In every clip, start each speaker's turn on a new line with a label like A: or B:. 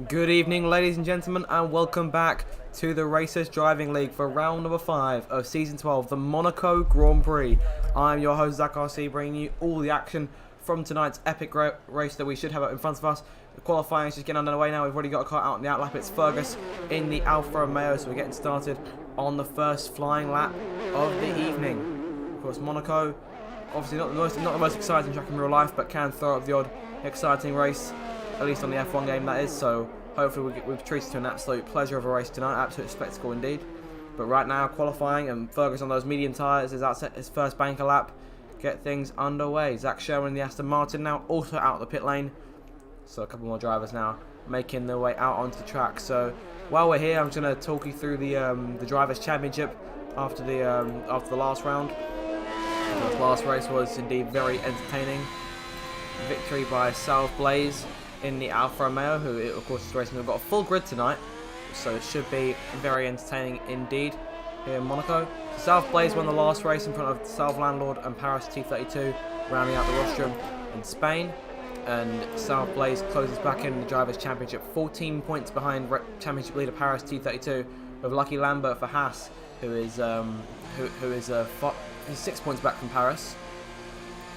A: Good evening, ladies and gentlemen, and welcome back to the Racers Driving League for round number 5 of Season 12, the Monaco Grand Prix. I'm your host, Zach RC, bringing you all the action from tonight's epic race that we should have in front of us. The qualifying is just getting underway now. We've already got a car out in the outlap. It's Fergus in the Alfa Romeo, so we're getting started on the first flying lap of the evening. Of course, Monaco, obviously not the most exciting track in real life, but can throw up the odd exciting race, at least on the F1 game, that is. So hopefully we've treated to an absolute pleasure of a race tonight, absolute spectacle indeed. But right now, qualifying, and Fergus on those medium tyres is out his first banker lap. Get things underway. Zach Sherwin in the Aston Martin now, also out of the pit lane. So a couple more drivers now making their way out onto the track. So while we're here, I'm just going to talk you through the Drivers' Championship after the last round. The last race was indeed very entertaining. Victory by South Blaze in the Alfa Romeo, who of course is racing. We've got a full grid tonight, so it should be very entertaining indeed here in Monaco. South Blaze won the last race in front of South Landlord and Paris T32, rounding out the rostrum in Spain. And South Blaze closes back in the Drivers' Championship, 14 points behind Championship leader Paris T32, with Lucky Lambert for Haas, who is 6 points back from Paris.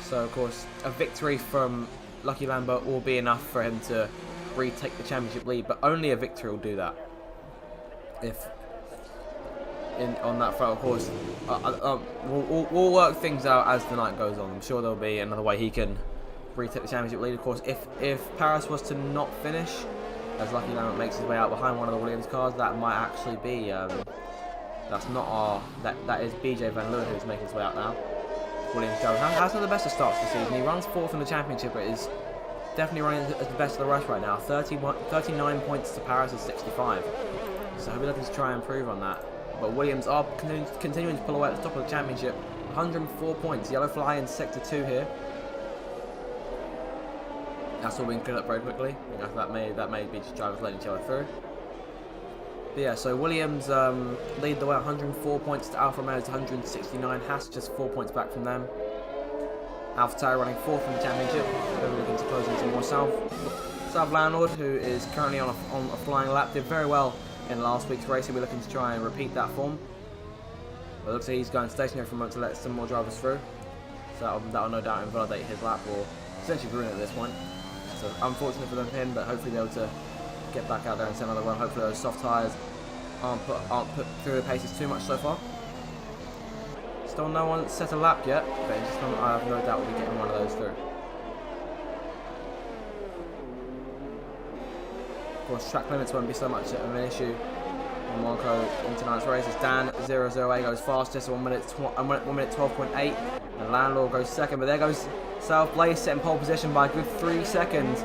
A: So of course a victory from Lucky Lambert will be enough for him to retake the championship lead, but only a victory will do that. On that front, of course, we'll work things out as the night goes on. I'm sure there'll be another way he can retake the championship lead. Of course, if Paris was to not finish, as Lucky Lambert makes his way out behind one of the Williams cars, that might actually be that is BJ Van Leeuwen who's making his way out now. Williams driver has not the best of starts this season. He runs 4th in the championship, but is definitely running as the best of the rest right now. 39 points to Paris' 65. So he'll be looking to try and improve on that. But Williams are continuing to pull away at the top of the championship. 104 points. Yellow fly in sector 2 here. That's all being cleared up very quickly. That may be just drivers letting each other through. But yeah, so Williams lead the way, 104 points to Alfa Romeo's 169. Haas just 4 points back from them. AlphaTauri running 4th in the championship. They're looking to close into more South Landlord, who is currently on a flying lap, did very well in last week's race. We're looking to try and repeat that form. But it looks like he's going stationary for a moment to let some more drivers through. So that'll no doubt invalidate his lap or essentially ruin it at this point. So unfortunate for them, but hopefully they'll be able to get back out there and send another run. Hopefully those soft tyres aren't put through the paces too much so far. Still no one set a lap yet, but it's just I have no doubt we'll be getting one of those through. Of course, track limits won't be so much of an issue in Monaco in tonight's race. As Dan 008 goes fastest, 1 minute 12.8, and Landlord goes second. But there goes South Blaze setting pole position by a good 3 seconds.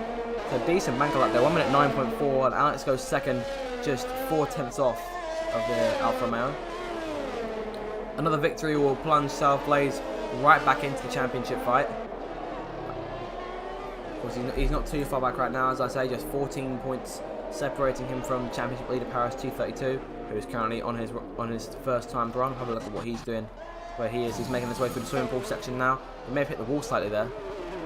A: It's a decent banker lap there, 1 minute 9.4, and Alex goes second, just 4/10 off of the Alfa Romeo. Another victory will plunge South Blaze right back into the championship fight. Of course, he's not too far back right now, as I say, just 14 points separating him from championship leader Paris T32, who is currently on his first time run. Have a look at what he's doing, where he is. He's making his way through the swimming pool section now. He may have hit the wall slightly there,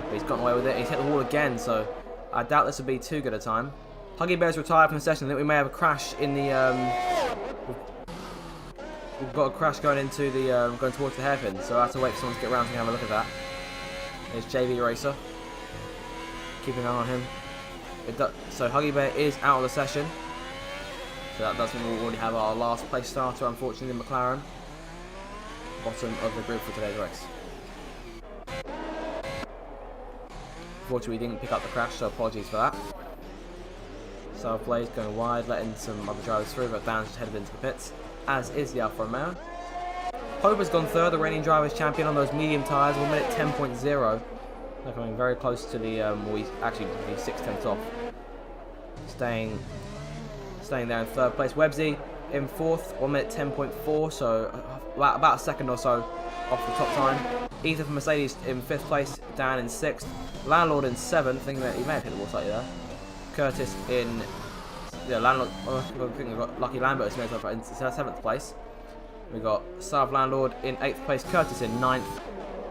A: but he's gotten away with it. He's hit the wall again, so I doubt this will be too good a time. Huggy Bear's retired from the session. I think we may have a crash in the. We've got a crash going into the going towards the hairpin, so I have to wait for someone to get around to have a look at that. There's JV Racer. Keeping an eye on him. So Huggy Bear is out of the session. So that does mean we'll already have our last place starter, unfortunately, McLaren. Bottom of the grid for today's race. Unfortunately, we didn't pick up the crash, so apologies for that. South Blaze going wide, letting some other drivers through, but Dan's just headed into the pits, as is the Alfa Romeo. Pope has gone third, the reigning drivers' champion on those medium tyres, 1 minute 10.0. They're coming very close to the, he's actually 6/10 off. Staying there in third place. Websy in 4th, 1 minute 10.4, so about a second or so off the top time. Ethan from Mercedes in 5th place, Dan in 6th. Landlord in 7th, thinking that he may have hit the wall slightly there. Curtis in, Landlord, I think we've got Lucky Lambert in 7th place. We've got South Landlord in 8th place, Curtis in 9th.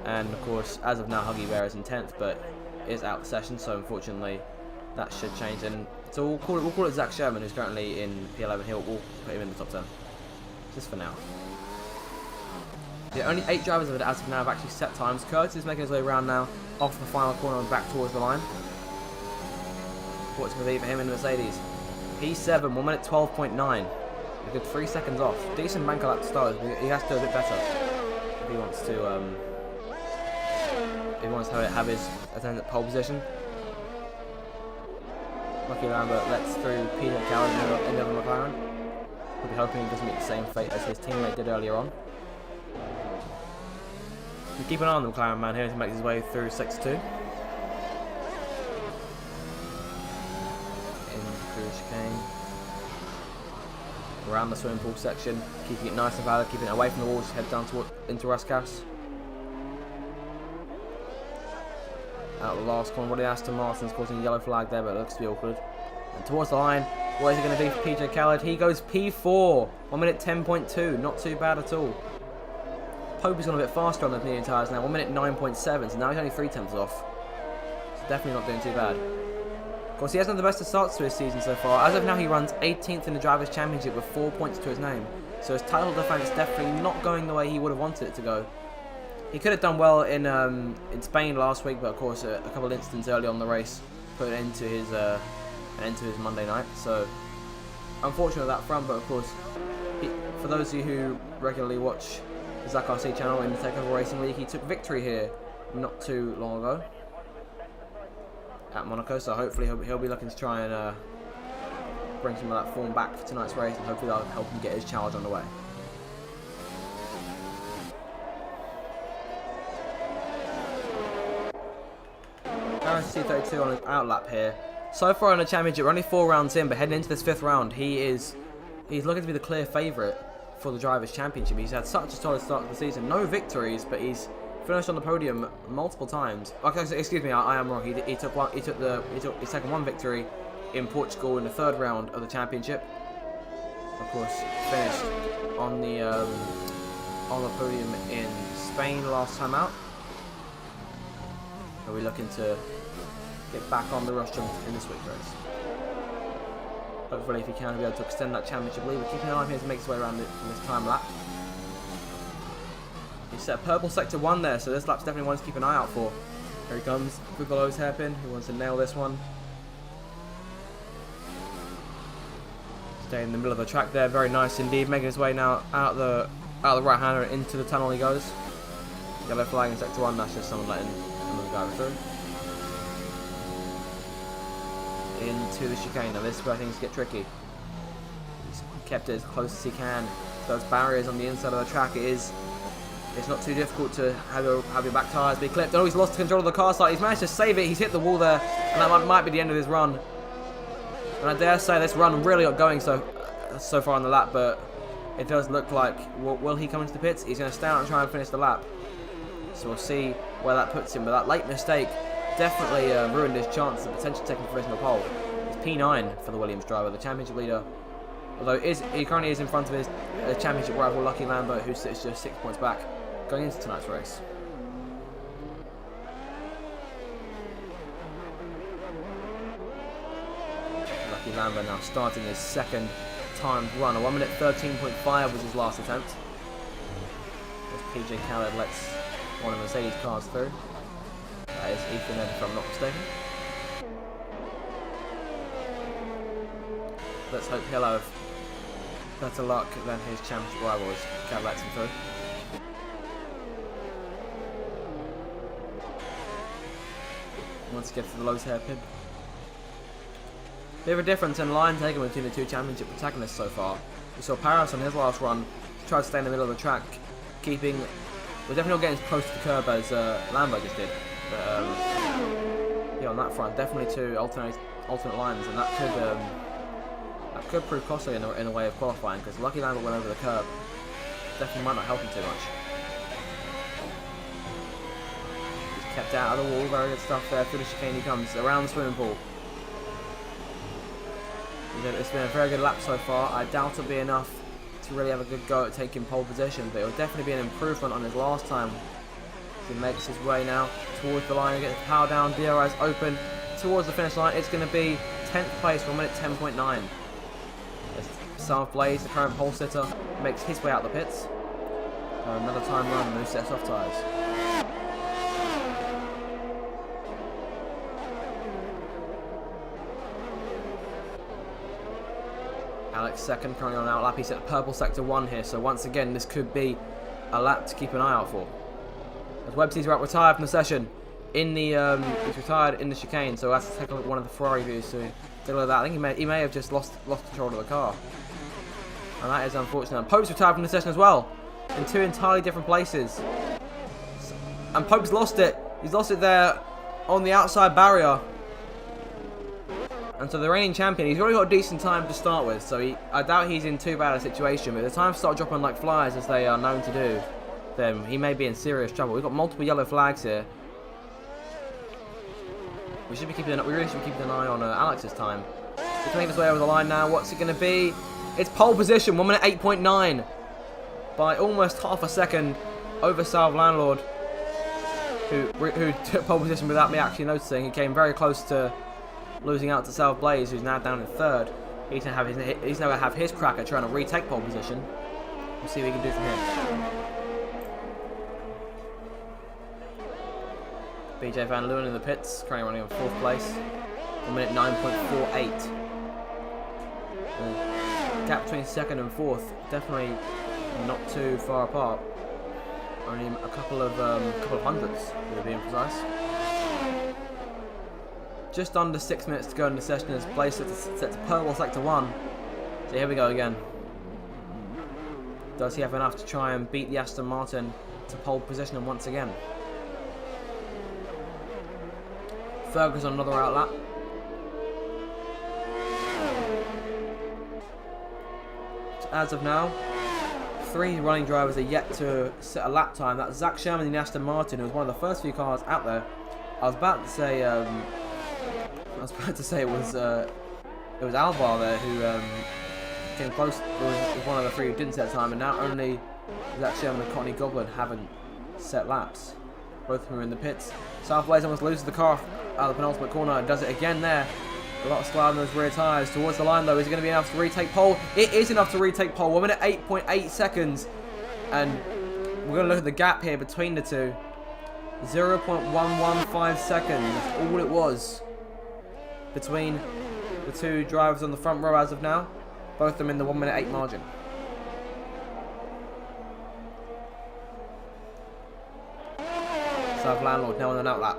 A: And of course, as of now, Huggy Bear is in 10th, but is out of the session, so unfortunately that should change. And so we'll call it Zach Sherman, who's currently in P11. We'll put him in the top 10 just for now. Yeah, only 8 drivers as of now have actually set times. Curtis is making his way around now, off the final corner and back towards the line. What's going to be for him in the Mercedes? P7, 1 minute 12.9. A good 3 seconds off. Decent banker lap to start. He has to do a bit better if he wants to have his attendance at pole position. Lucky Lambert lets through Peter Callaghan in the other McLaren. We'll be hoping he doesn't meet the same fate as his teammate did earlier on. We keep an eye on the McLaren man here to make his way through 6-2. In through the chicane. Around the swimming pool section, keeping it nice and valid, keeping it away from the walls, head down into Rascasse. Out the last corner, Roddy Aston Martin's causing a yellow flag there, but it looks to be awkward. And towards the line, what is it going to be for PJ Khaled? He goes P4, 1 minute 10.2, not too bad at all. Pope has gone a bit faster on the medium tyres now, 1 minute 9.7, so now he's only 3 tenths off. So definitely not doing too bad. Of course, he hasn't had the best of starts to his season so far. As of now, he runs 18th in the Drivers' Championship with 4 points to his name. So his title defence definitely not going the way he would have wanted it to go. He could have done well in Spain last week, but of course a couple of incidents early on the race put an end to his Monday night. So unfortunate on that front, but of course, for those of you who regularly watch the Zach RC channel in the Takeover Racing League, he took victory here not too long ago at Monaco. So hopefully he'll be looking to try and bring some of that form back for tonight's race, and hopefully that'll help him get his challenge on the way. C32 on his outlap here. So far in the championship, we're only 4 rounds in, but heading into this 5th round, he's looking to be the clear favourite for the Drivers' Championship. He's had such a solid start to the season. No victories, but he's finished on the podium multiple times. Okay, so excuse me, I am wrong. He took his second 1 victory in Portugal in the 3rd round of the championship. Of course, finished on the podium in Spain last time out. Are we looking to get back on the rostrum in this week's race? Hopefully, if he can, be able to extend that championship lead. We're keeping an eye on him to make his way around it in this time lap. He's set purple sector 1 there, so this lap's definitely one to keep an eye out for. Here he comes, good below his hairpin. He wants to nail this one. Stay in the middle of the track there, very nice indeed. Making his way now out the right hander into the tunnel he goes. Yellow flag in sector 1. That's just someone letting another guy through. Into the chicane. Now this is where things get tricky. He's kept it as close as he can. Those barriers on the inside of the track, it's not too difficult to have your back tyres be clipped. Oh, he's lost control of the car side. He's managed to save it. He's hit the wall there, and that might be the end of his run. And I dare say this run really got going so far on the lap, but it does look like, will he come into the pits? He's going to stay out and try and finish the lap. So we'll see where that puts him. But that late mistake definitely ruined his chance of potentially taking provisional pole. It's P9 for the Williams driver, the championship leader. Although he currently is in front of his championship rival Lucky Lambert, who sits just 6 points back going into tonight's race. Lucky Lambert now starting his 2nd timed run. A 1 minute 13.5 was his last attempt. As PJ Khaled lets one of the Mercedes cars through. That is Ethan Ed, if I'm not mistaken. Let's hope he'll have better luck than his championship rival as Khaled lets him through. Once he gets to the Lowe's hairpin. Bit of a difference in line taken between the 2 championship protagonists so far. We saw Paris on his last run try to stay in the middle of the track, keeping. We're definitely not getting as close to the curb as Lambert just did. But yeah, on that front, definitely 2 alternate lines, and that could prove costly in a way of qualifying, because Lucky Lambert went over the curb. Definitely might not help him too much. He's kept out of the wall, very good stuff there. Through the chicane he comes, around the swimming pool. It's been a very good lap so far. I doubt it'll be enough to really have a good go at taking pole position, but it'll definitely be an improvement on his last time He makes his way now towards the line and gets the power down. DRS open towards the finish line. It's going to be 10th place for 1 minute 10.9. South Blaze, the current pole sitter, makes his way out the pits. Another time run, no sets off tyres. Alex second, currently on out lap. He's at purple sector 1 here, so once again this could be a lap to keep an eye out for. As Webster's retired from the session, in the he's retired in the chicane, so let's take a look at one of the Ferrari views to take a look at that. I think he may have just lost control of the car, and that is unfortunate. And Pope's retired from the session as well, in 2 entirely different places. And Pope's lost it. He's lost it there on the outside barrier. And so the reigning champion, he's already got a decent time to start with, so I doubt he's in too bad a situation. But if the times start dropping like flies, as they are known to do, then he may be in serious trouble. We've got multiple yellow flags here. We really should be keeping an eye on Alex's time. He's making his way over the line now. What's it going to be? It's pole position, 1 minute 8.9. By almost half a second over Salve Landlord, who took pole position without me actually noticing. He came very close to losing out to Salve Blaze, who's now down in 3rd. He's now going to have his crack at trying to retake pole position. We'll see what he can do from here. BJ Van Leeuwen in the pits, currently running on 4th place. 1 minute 9.48. The gap between 2nd and 4th, definitely not too far apart. Only a couple of hundredths, to be precise. Just under 6 minutes to go in the session as Blaze set to purple sector 1. So here we go again. Does he have enough to try and beat the Aston Martin to pole position once again? Fergus on another outlap. So as of now, 3 running drivers are yet to set a lap time. That's Zach Sherman in the Aston Martin, who was one of the first few cars out there. I was about to say it was Alvar there who came close. Was one of the 3 who didn't set time, and now only Zach Sherman and Courtney Goblin haven't set laps. Both of them are in the pits. South Blaze almost loses the car out of the penultimate corner and does it again there. A lot of slide on those rear tyres. Towards the line though, is it going to be enough to retake pole? It is enough to retake pole. 1 minute 8.8 seconds. And we're going to look at the gap here between the two. 0.115 seconds. That's all it was between the 2 drivers on the front row as of now. Both of them in the 1 minute 8 margin. South Landlord now on an outlap.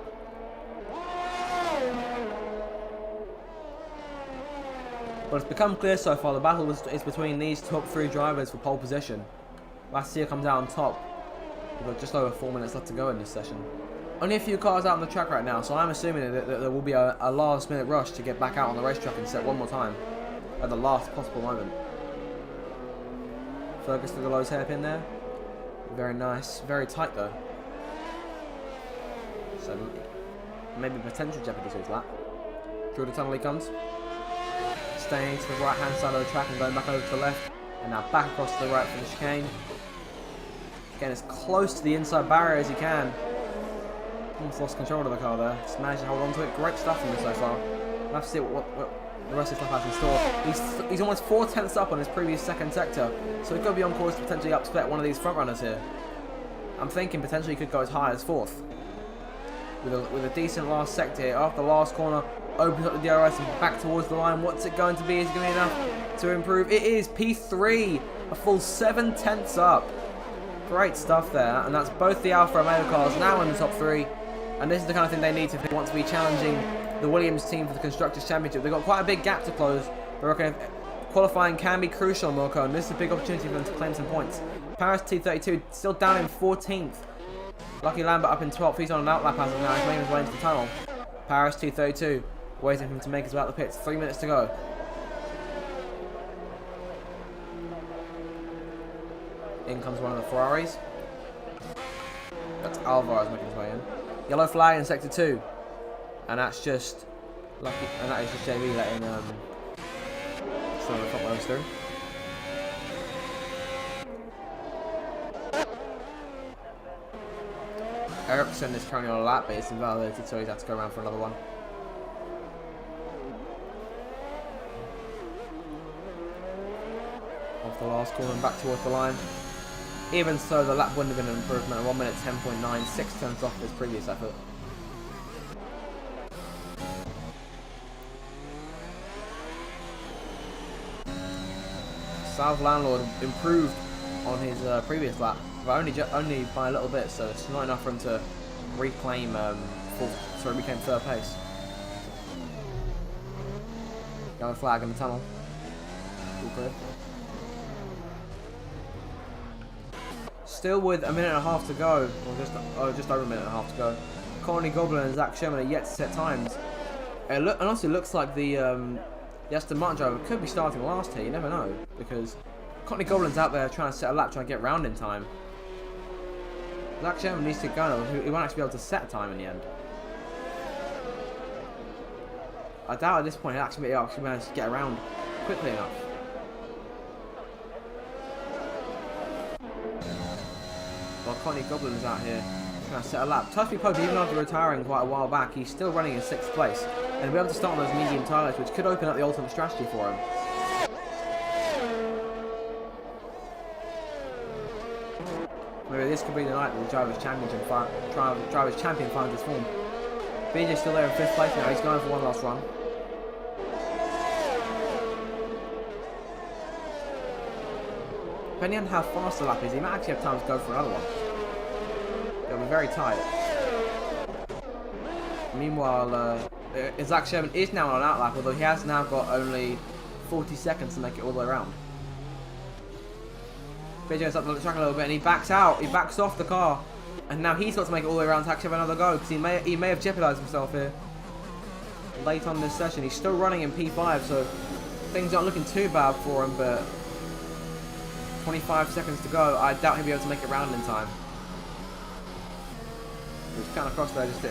A: But it's become clear so far the battle is between these top 3 drivers for pole position. Lassia comes out on top. We've got just over 4 minutes left to go in this session. Only a few cars out on the track right now, so I'm assuming that there will be a last minute rush to get back out on the racetrack and set one more time at the last possible moment. Fergus through the Lowe's hairpin there. Very nice. Very tight though. So maybe potential jeopardy to his lap. Through the tunnel he comes. Staying to the right hand side of the track and going back over to the left. And now back across to the right for the chicane. Getting as close to the inside barrier as he can. Almost lost control of the car there. Just managed to hold on to it. Great stuff from him so far. We'll have to see what the rest of his stuff has in store. He's almost 4/10ths up on his previous 2nd sector. So he could be on course to potentially upset one of these front runners here. I'm thinking potentially he could go as high as 4th. With a decent last sector here. After the last corner, opens up the DRS and back towards the line. What's it going to be? Is it going to be enough to improve? It is P3, a full 7/10ths up. Great stuff there, and that's both the Alfa Romeo cars now in the top 3. And this is the kind of thing they need if they want to be challenging the Williams team for the Constructors' Championship. They've got quite a big gap to close. Qualifying can be crucial in Monaco, and this is a big opportunity for them to claim some points. Paris T32 still down in 14th. Lucky Lambert up in 12th. He's on an outlap as of now. He's making his way into the tunnel. Paris T32 waiting for him to make his way out the pits. 3 minutes to go. In comes one of the Ferraris. That's Alvarez making his way in. Yellow flag in sector 2. And that's just lucky, and that is just JB letting some of the front runners through. Ericsson is currently on a lap, but it's invalidated, so he's had to go around for another one. Off the last corner and back towards the line. Even so, the lap wouldn't have been an improvement. 1 minute 10.9, 6 tenths off his previous effort. South Landlord improved on his previous lap, but only by a little bit, so it's not enough for him to reclaim third place. Yellow flag in the tunnel. All good. Still with a minute and a half to go, or just over a minute and a half to go. Courtney Goblin and Zach Sherman are yet to set times. And honestly, it looks like the Aston Martin driver could be starting last here. You never know, because Courtney Goblin's out there trying to set a lap, trying to get round in time. Zach Sherman needs to go. He won't actually be able to set a time in the end. I doubt at this point he'll actually manage to get around quickly enough. While Courtney Goblin is out here trying to set a lap. Tuffy Pope, even after retiring quite a while back, he's still running in 6th place. And he'll be able to start on those medium tyres, which could open up the ultimate strategy for him. Maybe this could be the night that the Drivers' Champion finds his form. BJ's still there in 5th place now, he's going for one last run. Depending on how fast the lap is, he might actually have time to go for another one. It'll be very tight. Meanwhile, Zach Sherman is now on an outlap, although he has now got only 40 seconds to make it all the way around. BJ's up the track a little bit and he backs out. He backs off the car. And now he's got to make it all the way around to actually have another go, because he may have jeopardised himself here. Late on this session. He's still running in P5, so things aren't looking too bad for him, but 25 seconds to go. I doubt he'll be able to make it round in time. He's kind of cross there just to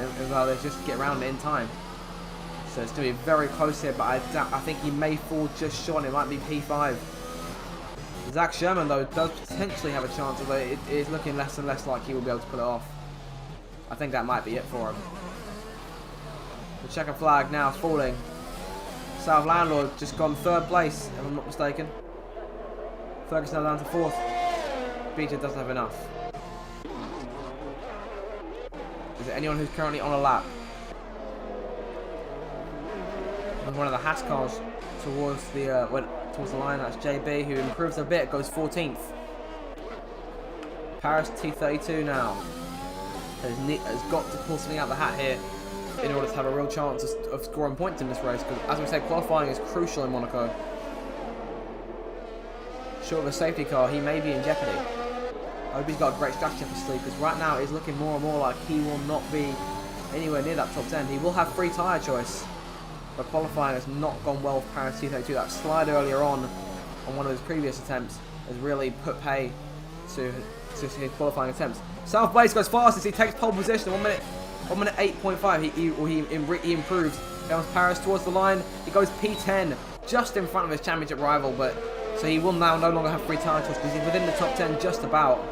A: get around in time. So it's going to be very close here, but I think he may fall just short. It might be P5. Zach Sherman, though, does potentially have a chance, although it is looking less and less like he will be able to pull it off. I think that might be it for him. The checker flag now falling. South Landlord just gone 3rd place, if I'm not mistaken. Ferguson now down to 4th. BJ doesn't have enough. Is there anyone who's currently on a lap? And one of the Haas cars towards the line. That's JB, who improves a bit, goes 14th. Paris T32 now has got to pull something out of the hat here in order to have a real chance of scoring points in this race, because as we said, qualifying is crucial in Monaco. Short of a safety car, he may be in jeopardy. I hope he's got a great strategy up his sleeve, because right now it's looking more and more like he will not be anywhere near that top 10. He will have free tyre choice, but qualifying has not gone well for Paris T32. That slide earlier on one of his previous attempts has really put pay to his qualifying attempts. South Blaze goes fastest. He takes pole position. 1 minute 8.5. He improves. Comes Paris towards the line. He goes P10, just in front of his championship rival, but so he will now no longer have free tyre choice because he's within the top 10 just about.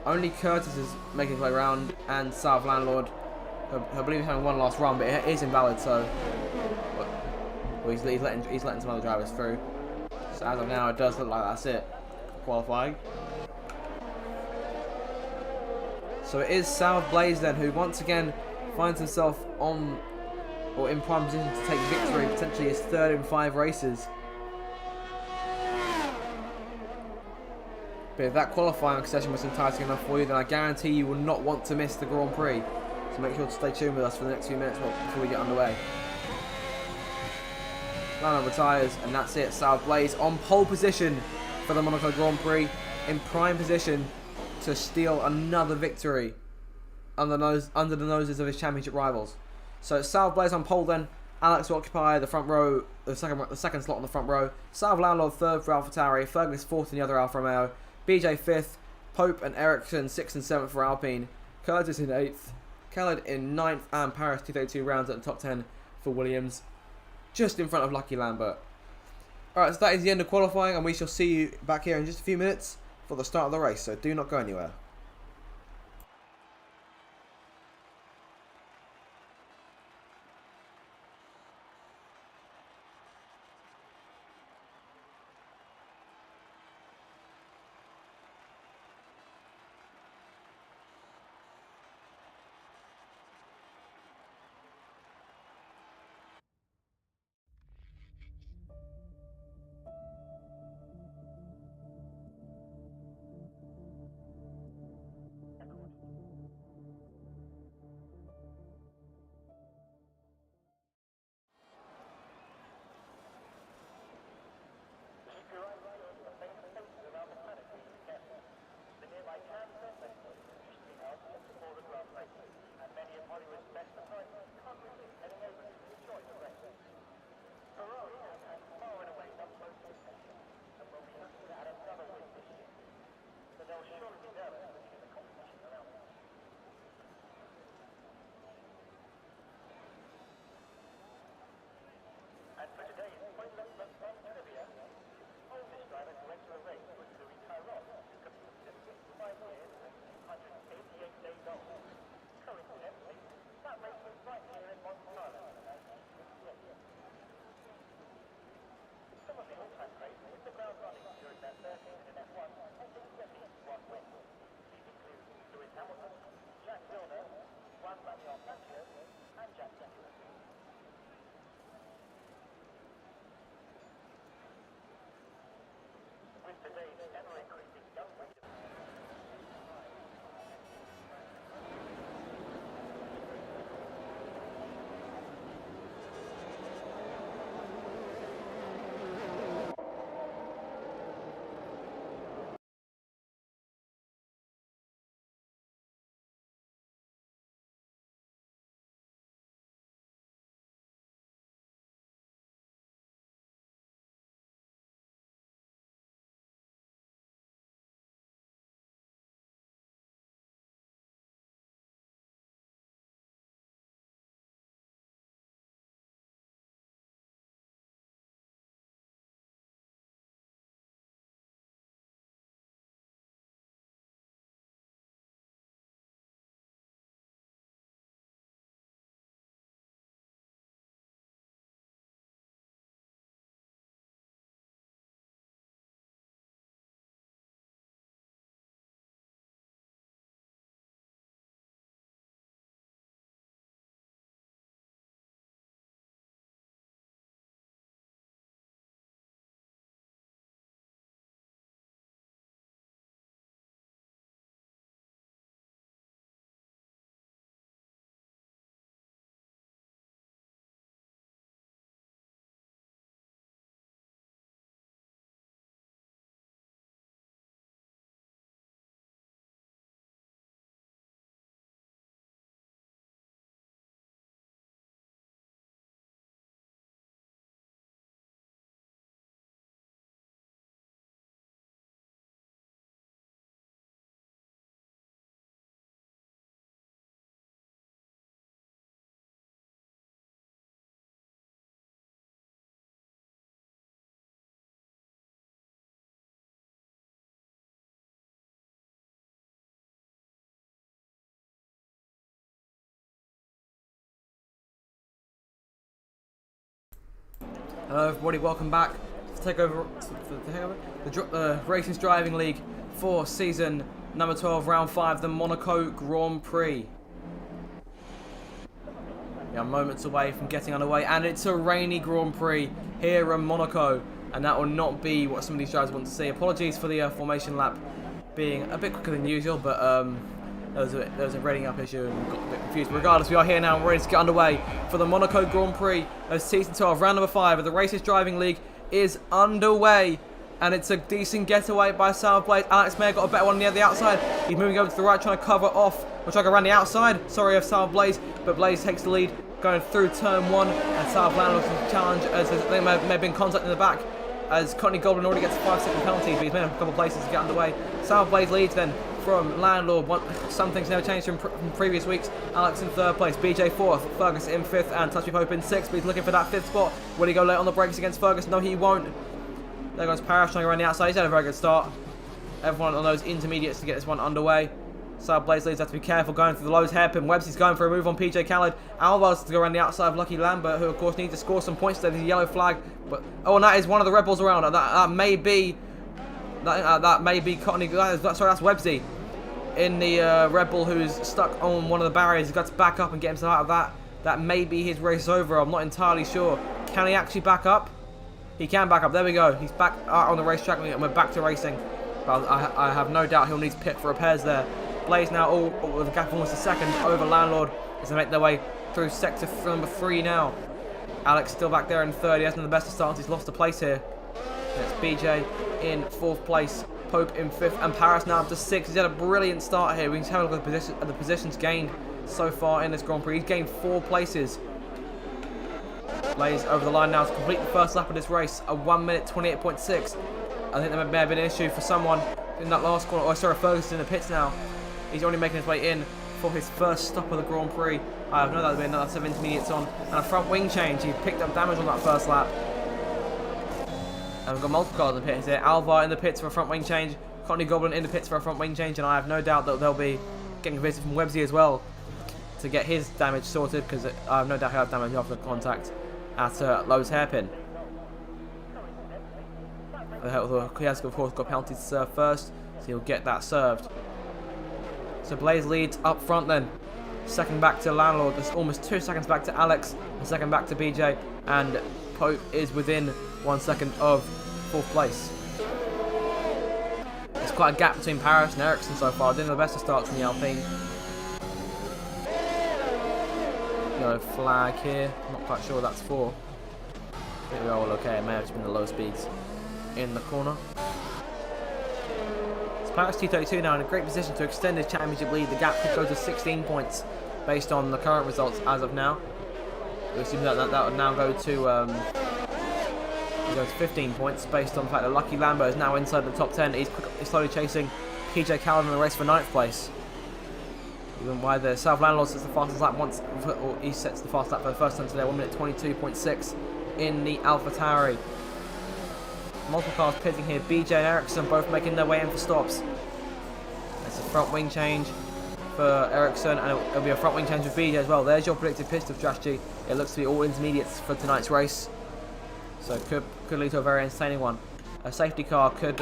A: Only Curtis is making his way around, and South Landlord, I believe he's having one last run, but it is invalid, so well, he's letting some other drivers through. So as of now, it does look like that's it. Qualifying. So it is South Blaze then, who once again finds himself in prime position to take victory, potentially his 3rd in 5 races. But if that qualifying session was enticing enough for you, then I guarantee you will not want to miss the Grand Prix. So make sure to stay tuned with us for the next few minutes before we get underway. Lando retires, and that's it. South Blaze on pole position for the Monaco Grand Prix, in prime position to steal another victory under the noses of his championship rivals. So South Blaze on pole then. Alex will occupy the front row, the second slot on the front row. South Landlord 3rd for AlphaTauri. Fergus 4th in the other Alfa Romeo. BJ 5th. Pope and Ericsson 6th and 7th for Alpine. Curtis in 8th. Khaled in 9th, and Paris T32 rounds at the top 10 for Williams, just in front of Lucky Lambert. Alright, so that is the end of qualifying, and we shall see you back here in just a few minutes for the start of the race, so do not go anywhere. Hello everybody, welcome back to take over the Racing's Driving League for season number 12, round 5, the Monaco Grand Prix. We are moments away from getting underway, and it's a rainy Grand Prix here in Monaco, and that will not be what some of these drivers want to see. Apologies for the formation lap being a bit quicker than usual, but there was a rating up issue and got a bit confused. But regardless, we are here now and ready to get underway for the Monaco Grand Prix of Season 12. Round number 5 of the Racist Driving League is underway. And it's a decent getaway by South Blaze. Alex Mayer got a better one near the outside. He's moving over to the right, trying to cover off, or trying to go around the outside, sorry, of South Blaze. But Blaze takes the lead, going through turn 1. And South Land looks to challenge, as they may have been contact in the back, as Courtney Goldwyn already gets a 5-second penalty, but he's made a couple of places to get underway. South Blaze leads then from Landlord. Some things never changed from previous weeks. Alex in 3rd place, BJ 4th, Fergus in 5th, and Touchy Pope in 6th. But he's looking for that 5th spot. Will he go late on the brakes against Fergus? No, he won't. There goes Parrish trying to go around the outside. He's had a very good start. Everyone on those intermediates to get this one underway. South Blaze leads have to be careful going through the lows hairpin. Webbsy's going for a move on PJ Khaled. Alvarez to go around the outside of Lucky Lambert, who of course needs to score some points today. The yellow flag, but and that is one of the Red Bulls around. That may be Courtney. That's Webbsy in the Red Bull who's stuck on one of the barriers. He's got to back up and get himself out of that. That may be his race over. I'm not entirely sure. Can he actually back up? He can back up. There we go. He's back on the racetrack, and we're back to racing. But I have no doubt he'll need to pit for repairs there. Blaze now all with a gap of almost a second over Landlord as they make their way through sector number 3 now. Alex still back there in 3rd. He hasn't done the best of starts. He's lost a place here. It's BJ in 4th place. Pope in 5th. And Paris now up to 6th. He's had a brilliant start here. We can have a look at the positions gained so far in this Grand Prix. He's gained 4 places. Blaze over the line now to complete the first lap of this race. A 1 minute 28.6. I think there may have been an issue for someone in that last corner. Oh, sorry, Ferguson in the pits now. He's already making his way in for his first stop of the Grand Prix. I have no doubt there'll be another 7 intermediates on. And a front wing change. He picked up damage on that first lap. And we've got multiple cars in the pits here. Alvar in the pits for a front wing change. Courtney Goblin in the pits for a front wing change. And I have no doubt that they'll be getting a visit from Websy as well to get his damage sorted, because I have no doubt he'll have damage after contact at Lowe's hairpin. He has, of course, got penalties to serve first, so he'll get that served. So Blaze leads up front then. Second back to Landlord. There's almost 2 seconds back to Alex. A second back to BJ. And Pope is within 1 second of 4th place. There's quite a gap between Paris and Ericsson so far. Doing the best of starts in the Alpine. Yellow flag here. Not quite sure what that's for. I think we're all okay. It may have just been the low speeds in the corner. Paris T32 now in a great position to extend his championship lead. The gap could go to 16 points based on the current results as of now. We assume that would now go to 15 points based on the fact that Lucky Lambo is now inside the top 10. He's slowly chasing PJ Calvin in the race for 9th place. Even by the South Landlord sets the fastest lap once, or he sets the fastest lap for the first time today. 1 minute 22.6 in the AlphaTauri. Multiple cars pitting here. BJ and Ericsson both making their way in for stops. It's a front wing change for Ericsson, and it'll be a front wing change for BJ as well. There's your predicted pit stop strategy. It looks to be all intermediates for tonight's race, so it could lead to a very entertaining one. A safety car could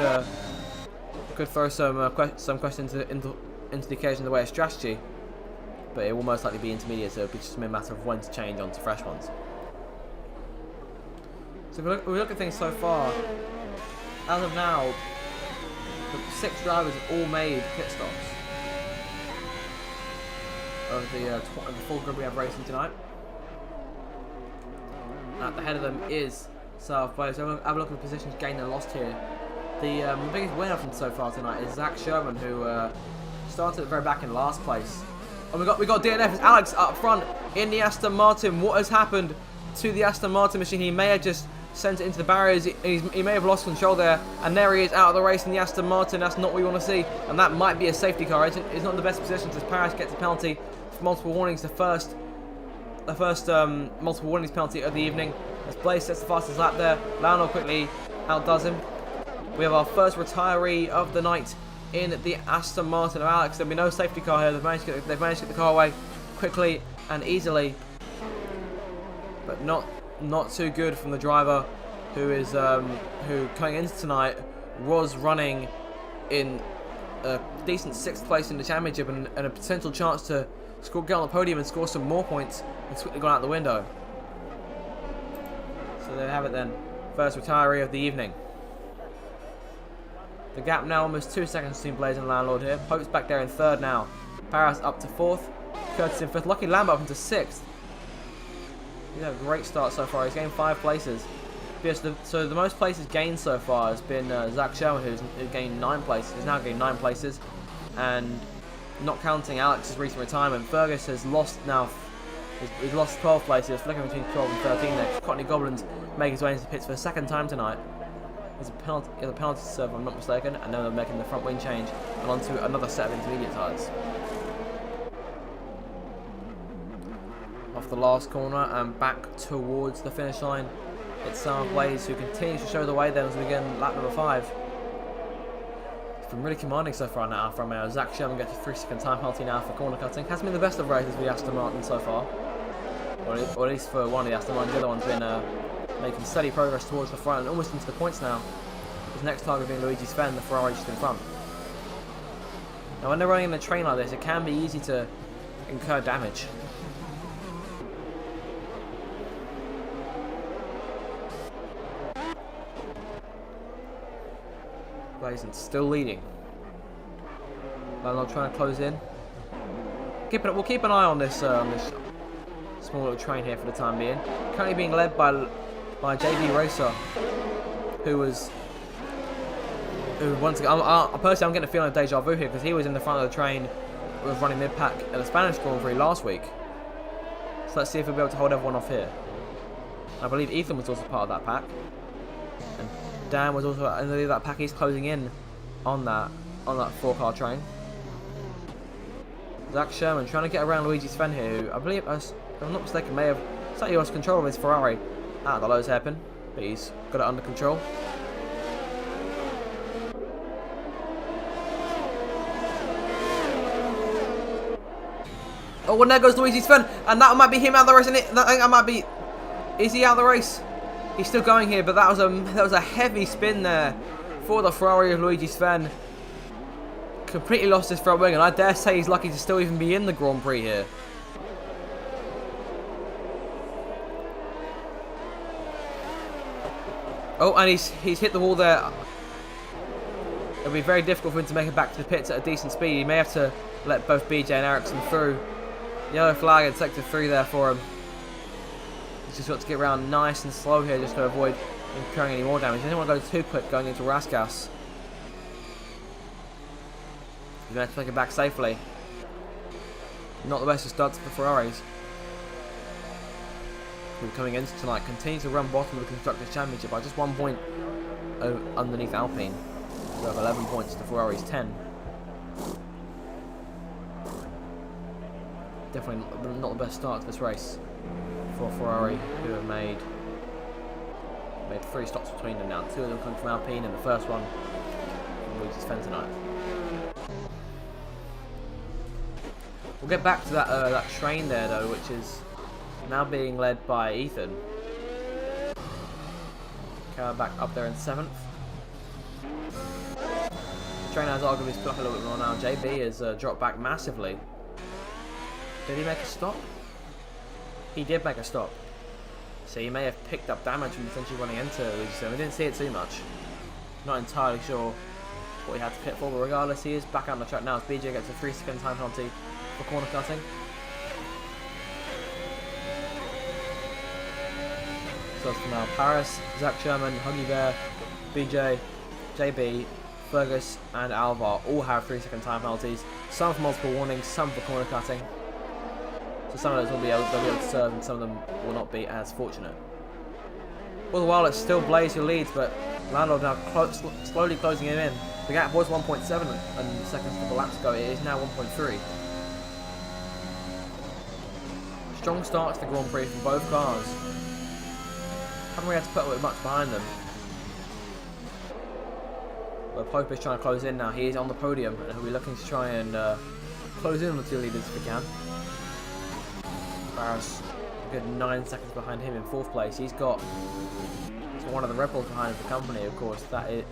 A: throw some questions into the occasion in the way of strategy, but it will most likely be intermediate, so it'll be just a matter of when to change onto fresh ones. So if we look at things so far, as of now, the 6 drivers have all made pit stops of the full group we have racing tonight. At the head of them is South Wales. So have a look at the positions gained and lost here. The biggest winner from so far tonight is Zach Sherman, who started at the very back in last place. And we got DNF. It's Alex up front in the Aston Martin. What has happened to the Aston Martin machine? He may have just sent it into the barriers. He may have lost control there, and there he is out of the race in the Aston Martin. That's not what we want to see, and that might be a safety car. It's not in the best position as Paris gets a penalty for multiple warnings. The first multiple warnings penalty of the evening. As Blaze sets the fastest lap there, Lionel quickly outdoes him. We have our first retiree of the night in the Aston Martin of Alex. There'll be no safety car here. They've managed to get the car away quickly and easily, but not too good from the driver, who is who coming into tonight was running in a decent 6th place in the championship and a potential chance to get on the podium and score some more points. It's quickly gone out the window. So there you have it then. First retiree of the evening. The gap now almost 2 seconds between Blaze and Landlord here. Pope's back there in 3rd now. Paris up to 4th. Curtis in 5th. Lucky Lambo up into 6th. He's had a great start so far. He's gained 5 places. Yes, so the most places gained so far has been Zach Sherman, who's gained 9 places. He's now gained 9 places, and not counting Alex's recent retirement, Fergus has lost now. He's lost 12 places, flicking between 12 and 13 there. Courtney Goblin's making his way into the pits for the 2nd time tonight. There's a penalty to serve, if I'm not mistaken, and now they're making the front wing change and onto another set of intermediate tyres. Off the last corner and back towards the finish line. It's Blaze who continues to show the way then as we begin lap number 5. It's been really commanding so far in that Alfa Romeo. Zach Sherman gets a 3-second time penalty now for corner cutting. Hasn't been the best of races with the Aston Martin so far. Or at least for one of the Aston Martins. The other one's been making steady progress towards the front and almost into the points now. His next target being Luigi Sven, the Ferrari just in front. Now when they're running in a train like this, it can be easy to incur damage. Blazing still leading. Landlord trying to close in. We'll keep an eye on this small little train here for the time being. Currently being led by JB Racer, who once again, personally I'm getting a feeling of deja vu here because he was in the front of the train, was running mid-pack at the Spanish Grand Prix last week. So let's see if we'll be able to hold everyone off here. I believe Ethan was also part of that pack. And Dan was also in that pack. He's closing in on that. on that 4-car train. Zach Sherman trying to get around Luigi Sven here, who I believe, if I'm not mistaken, may have slightly lost control of his Ferrari at the Lowe's hairpin, but he's got it under control. Oh, and there goes Luigi Sven, and that might be him out of the race, isn't it? I think that might be. Is he out of the race? He's still going here, but that was a heavy spin there for the Ferrari of Luigi Sven. Completely lost his front wing, and I dare say he's lucky to still even be in the Grand Prix here. Oh, and he's hit the wall there. It'll be very difficult for him to make it back to the pits at a decent speed. He may have to let both BJ and Ericsson through. Yellow flag in sector 3 there for him. He's just got to get around nice and slow here just to avoid incurring any more damage. He doesn't want to go too quick going into Raskas. He's going to take it back safely. Not the best of starts for the Ferraris, who are coming into tonight, continue to run bottom of the Constructors' Championship by just 1 point underneath Alpine. We have 11 points to Ferrari's 10. Definitely not the best start to this race for Ferrari, who have made 3 stops between them now. 2 of them come from Alpine, and the first one from Luigi Sven tonight. We'll get back to that train there though, which is now being led by Ethan. Back up there in 7th. The train has arguably split up a little bit more now. JB has dropped back massively. Did he make a stop? He did make a stop. So he may have picked up damage from essentially running into Luigi Sven. We didn't see it too much. Not entirely sure what he had to pit for, but regardless, he is back out on the track now as BJ gets a 3-second time penalty for corner cutting. So for now, Paris, Zach Sherman, Huggy Bear, BJ, JB, Fergus and Alvar all have 3-second time penalties. Some for multiple warnings, some for corner cutting. So some of those will be able to serve and some of them will not be as fortunate. All the while it's still Blaze who leads, but Lando now slowly closing him in. The gap was 1.7 and seconds a couple laps ago. It is now 1.3. Strong start to the Grand Prix from both cars. Haven't really had to put much behind them. But Pope is trying to close in now. He is on the podium and he'll be looking to try and close in on the 2 leaders if he can. Barras a good 9 seconds behind him in 4th place. He's got one of the Red Bulls behind the company, of course. That is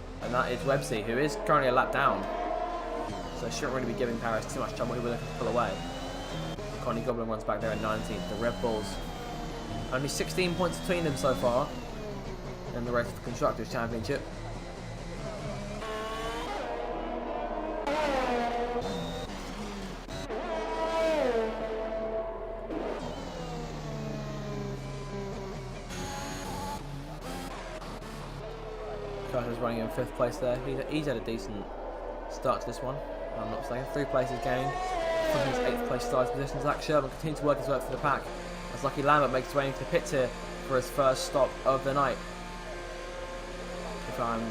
A: Websy, who is currently a lap down. So shouldn't really be giving Paris too much trouble. He will looking to pull away. Connie Goblin runs back there at 19th. The Red Bulls, only 16 points between them so far in the race of the Constructors' Championship. Carter's running in 5th place there. He's had a decent start to this one. I'm not mistaken. 3 places gained from his 8th place starting position. Zach Sherman continues to work his way up for the pack as Lucky Lambert makes his way into the pits here for his first stop of the night. If I'm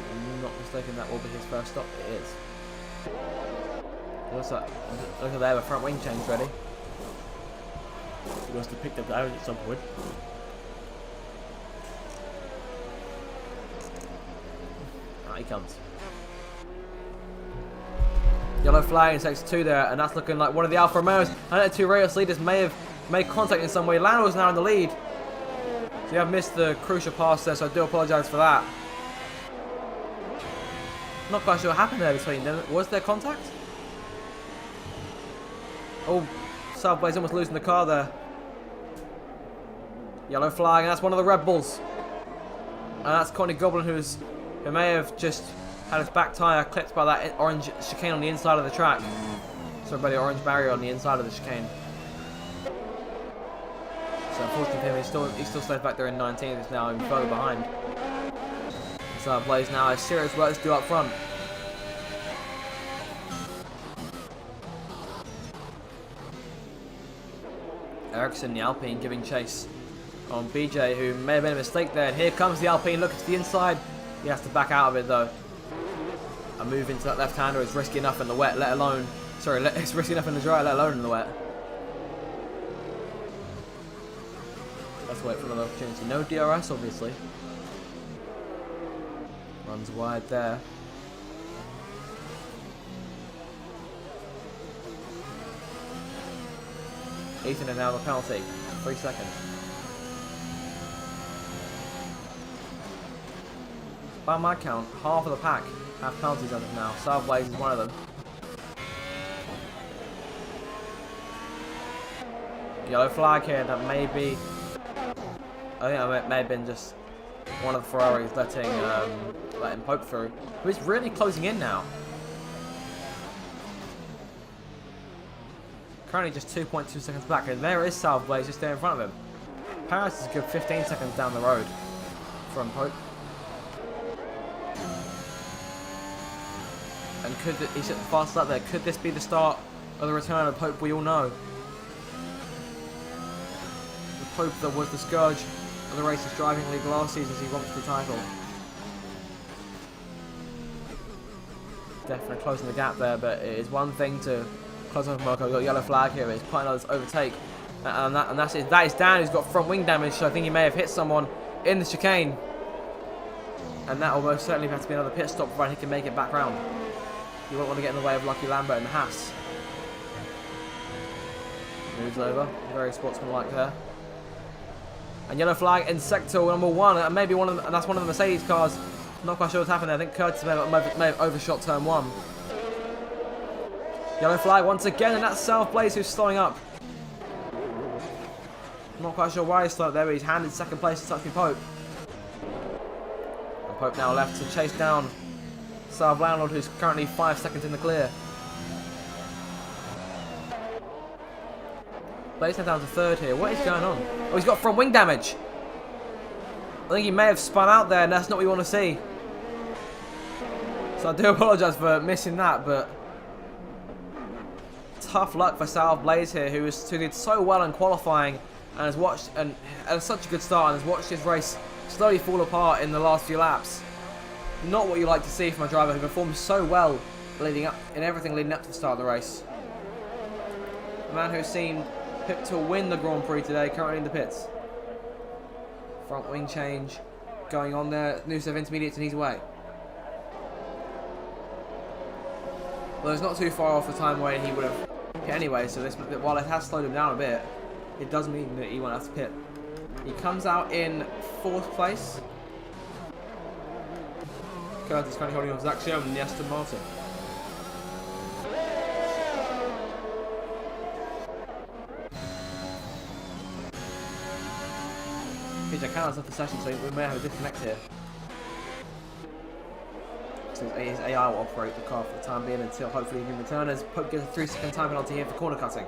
A: not mistaken, that will be his first stop. It is. Look at there, a front wing change ready. He must have picked up damage at some point. He comes. Yellow flag in sector 2 there, and that's looking like one of the Alfa Romeos. And the 2 race leaders may have made contact in some way. Lando is now in the lead. So you have missed the crucial pass there, so I do apologise for that. Not quite sure what happened there between them. Was there contact? Oh, Subway's almost losing the car there. Yellow flag, and that's one of the Red Bulls. And that's Connie Goblin, who may have just had his back tyre clipped by that orange chicane on the inside of the track. So by the orange barrier on the inside of the chicane. So unfortunately for him, he still stays back there in 19th. He's now even further behind. So Blaze now has serious work to do up front. Ericsson, the Alpine, giving chase on BJ, who may have made a mistake there. And here comes the Alpine looking to the inside. He has to back out of it though. A A move into that left-hander is risky enough in the wet, let alone... Sorry, it's risky enough in the dry, let alone in the wet. Let's wait for another opportunity. No DRS, obviously. Runs wide there. Ethan is now the penalty. 3 seconds. By my count, half of the pack have penalties as of now. South Blaze is one of them. Yellow flag here, that may be... I think that may have been just one of the Ferraris letting Pope through. Who is really closing in now. Currently just 2.2 seconds back, and there is South Blaze just there in front of him. Paris is a good 15 seconds down the road from Pope. And he's at the fast lap there. Could this be the start of the return of Pope we all know? The Pope that was the scourge of the Racers Driving League last season as he romped the title. Definitely closing the gap there, but it is one thing to close on Monaco. We've got a yellow flag here. It's quite another overtake. And that is Dan, who's got front wing damage, so I think he may have hit someone in the chicane. And that will most certainly have to be another pit stop provided he can make it back round. You won't want to get in the way of Lucky Lambert and the Haas. Moves over. Very sportsmanlike there. And yellow flag in sector number 1. And maybe and that's one of the Mercedes cars. Not quite sure what's happened there. I think Curtis may have overshot turn 1. Yellow flag once again, and that's South Blaze who's slowing up. Not quite sure why he's slowed up there, but he's handed second place to Touch Me Pope. And Pope now left to chase down South Landlord, who's currently 5 seconds in the clear. Blaze now down to 3rd here. What is going on? Oh, he's got front wing damage. I think he may have spun out there, and that's not what you want to see. So I do apologise for missing that, but tough luck for South Blaze here, who did so well in qualifying and has watched and had such a good start and has watched his race slowly fall apart in the last few laps. Not what you like to see from a driver who performed so well leading up in everything leading up to the start of the race. A man who seemed picked to win the Grand Prix today, currently in the pits. Front wing change going on there. New set of intermediates and he's away. Well, it's not too far off the time where he would have hit anyway, so while it has slowed him down a bit, it does mean that he won't have to pit. He comes out in 4th place. Curtis currently holding on to Zach Sherman and the Aston Martin. PJ Cannon's off the session, so we may have a disconnect here. So his AI will operate the car for the time being until hopefully he can return as Pope gets a 3-second time penalty here for corner cutting.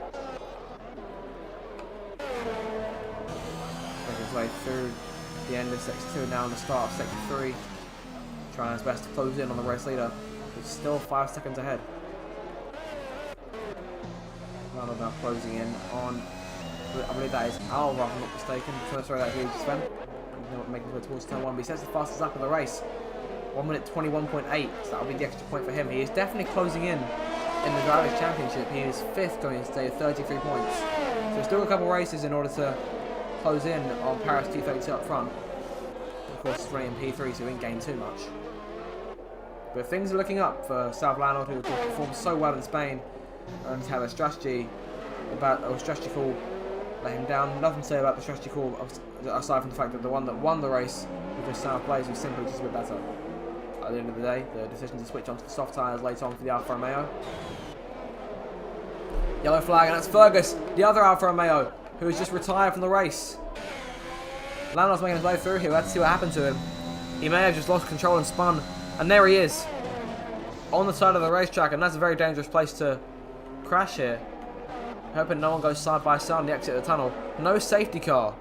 A: Making his way through the end of sector 2 and now in the start of sector 3. Trying his best to close in on the race leader, who's still 5 seconds ahead. Ronald now closing in on, I believe that is Al, if I'm not mistaken. Sorry, that's huge Sven. Making his way towards turn 1, but he sets the fastest lap of the race. 1 minute 21.8, so that'll be the extra point for him. He is definitely closing in the Drivers' Championship. He is 5th going to stay at 33 points. So still a couple races in order to close in on Paris 232 up front. Of course, it's running in P3, so he didn't gain too much. But things are looking up for South Landlord, who performed so well in Spain and have a strategy call let him down. Nothing to say about the strategy call aside from the fact that the one that won the race, which was South Blaze, was simply just a bit better. At the end of the day, the decision to switch onto the soft tyres later on for the Alfa Romeo. Yellow flag, and that's Fergus, the other Alfa Romeo, who has just retired from the race. Landlord's making his way through here. Let's see what happened to him. He may have just lost control and spun. And there he is. On the side of the racetrack. And that's a very dangerous place to crash here. Hoping no one goes side by side on the exit of the tunnel. No safety car.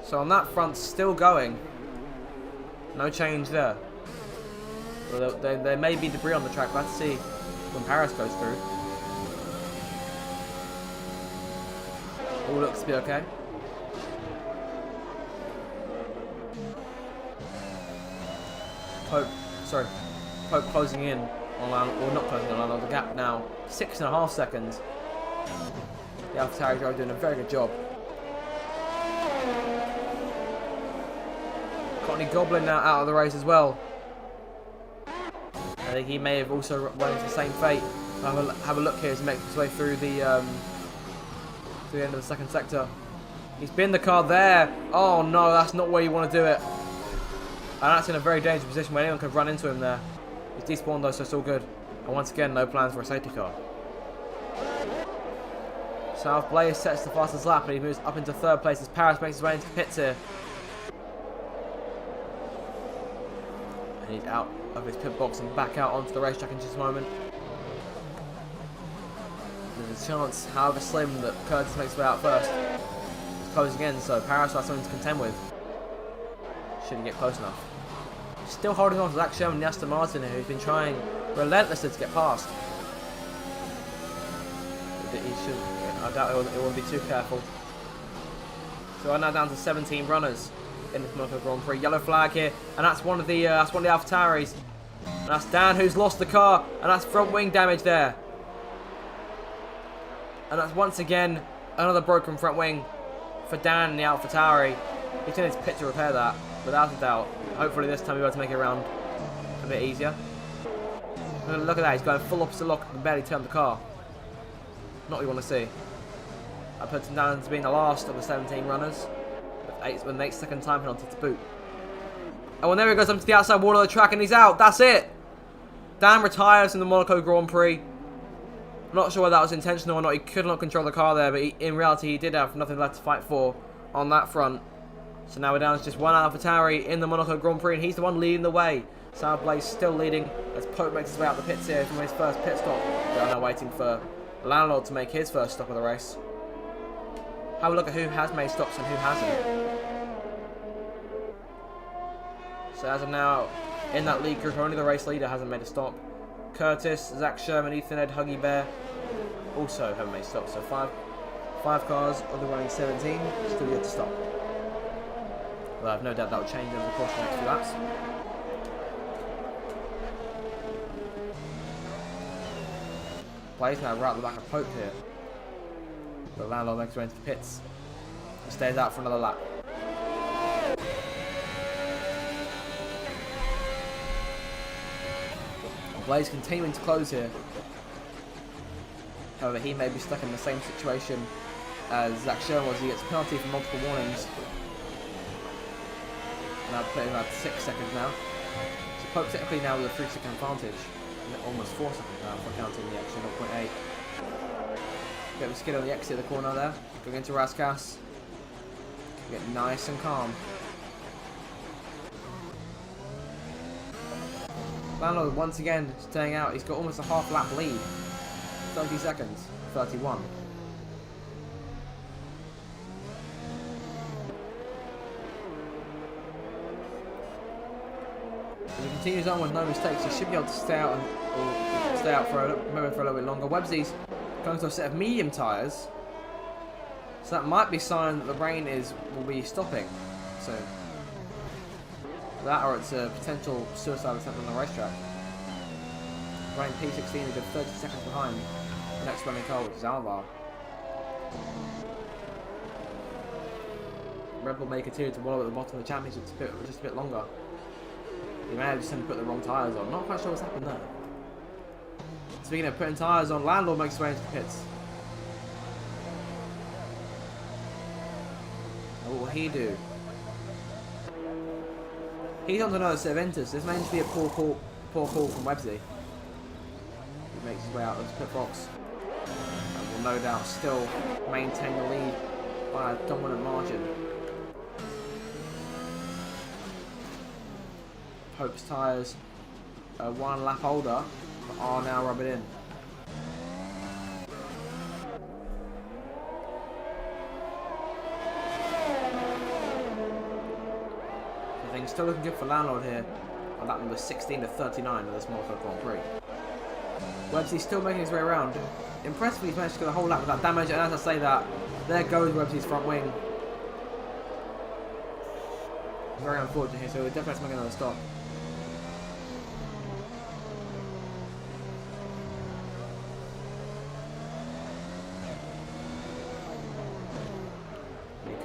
A: So on that front, still going. No change there. Well, there may be debris on the track. Let's see when Paris goes through. All looks to be okay. Pope, sorry, Pope closing in on Lando, or not closing in on Lando, the gap now 6.5 seconds. The AlphaTauri driver doing a very good job. Courtney Goblin now out of the race as well. I think he may have also run into the same fate. Have a look here as he makes his way through the end of the second sector. He's binned the car there. Oh no, that's not where you want to do it. And that's in a very dangerous position where anyone could run into him there. He's despawned though, so it's all good. And once again, no plans for a safety car. South Blaze sets the fastest lap and he moves up into third place as Paris makes his way into the pits here. And he's out of his pit box and back out onto the racetrack in just a moment. There's a chance, however slim, that Curtis makes his way out first. He's closing in, so Paris has something to contend with. Shouldn't get close enough. Still holding on to Zach Sherman and Aston Martin, who's been trying relentlessly to get past. He should. I doubt he will be too careful. So we're now down to 17 runners in this Monaco Grand Prix. Yellow flag here, and that's one of the AlphaTauris. And that's Dan who's lost the car, and that's front wing damage there. And that's once again another broken front wing for Dan in the AlphaTauri. He's in his pit to repair that, without a doubt. Hopefully this time he'll be able to make it around a bit easier. Look at that, he's going full opposite lock and barely turned the car. Not what you want to see. I put him down as being the last of the 17 runners, with an 8-second time penalty to boot. Oh, and there he goes up to the outside wall of the track and he's out. That's it. Dan retires in the Monaco Grand Prix. I'm not sure whether that was intentional or not. He could not control the car there, but in reality he did have nothing left to fight for on that front. So now we're down to just one AlphaTauri in the Monaco Grand Prix, and he's the one leading the way. South Blaze still leading as Pope makes his way out the pits here from his first pit stop. We are now waiting for Landlord to make his first stop of the race. Have a look at who has made stops and who hasn't. So as of now, in that lead group, only the race leader hasn't made a stop. Curtis, Zach Sherman, Ethan Ed, Huggy Bear also haven't made stops. So five cars of the running 17 still yet to stop. Well, I have no doubt that will change over the course of the next few laps. Blaze now right at the back of Pope here. But Landlord makes his way into the pits. He stays out for another lap. Blaze continuing to close here. However, he may be stuck in the same situation as Zach Sherman was. He gets a penalty for multiple warnings. Now playing about 6 seconds now. So Pope technically now with a 3-second advantage. Almost 4 seconds now for counting the extra 0.8. Bit of a skid on the exit of the corner there. Going into Raskas. Get nice and calm. Landlord once again staying out. He's got almost a half lap lead. 30 seconds. 31. As he continues on with no mistakes, he should be able to stay out for a little bit longer. Websy's going to a set of medium tyres, so that might be a sign that the rain will be stopping soon. That or it's a potential suicide attempt on the racetrack. Rain P16 is a good 30 seconds behind the next running car, which is Alvar. Red Bull may continue to wallow at the bottom of the championship just a bit longer. He may have just put the wrong tyres on. Not quite sure what's happened there. Speaking of putting tyres on, Landlord makes his way into the pits. And what will he do? He's on to another set of enters. This may just be a poor call from Websy. He makes his way out of his pit box. And will no doubt still maintain the lead by a dominant margin. Pope's tyres are 1 lap older, but are now rubbing in. So things still looking good for Landlord here on lap number 16 to 39 of this Monaco Grand Prix. Websy's still making his way around. Impressively, he's managed to get the whole lap without damage, and as I say that, there goes Websy's front wing. Very unfortunate here, so we're definitely making another stop.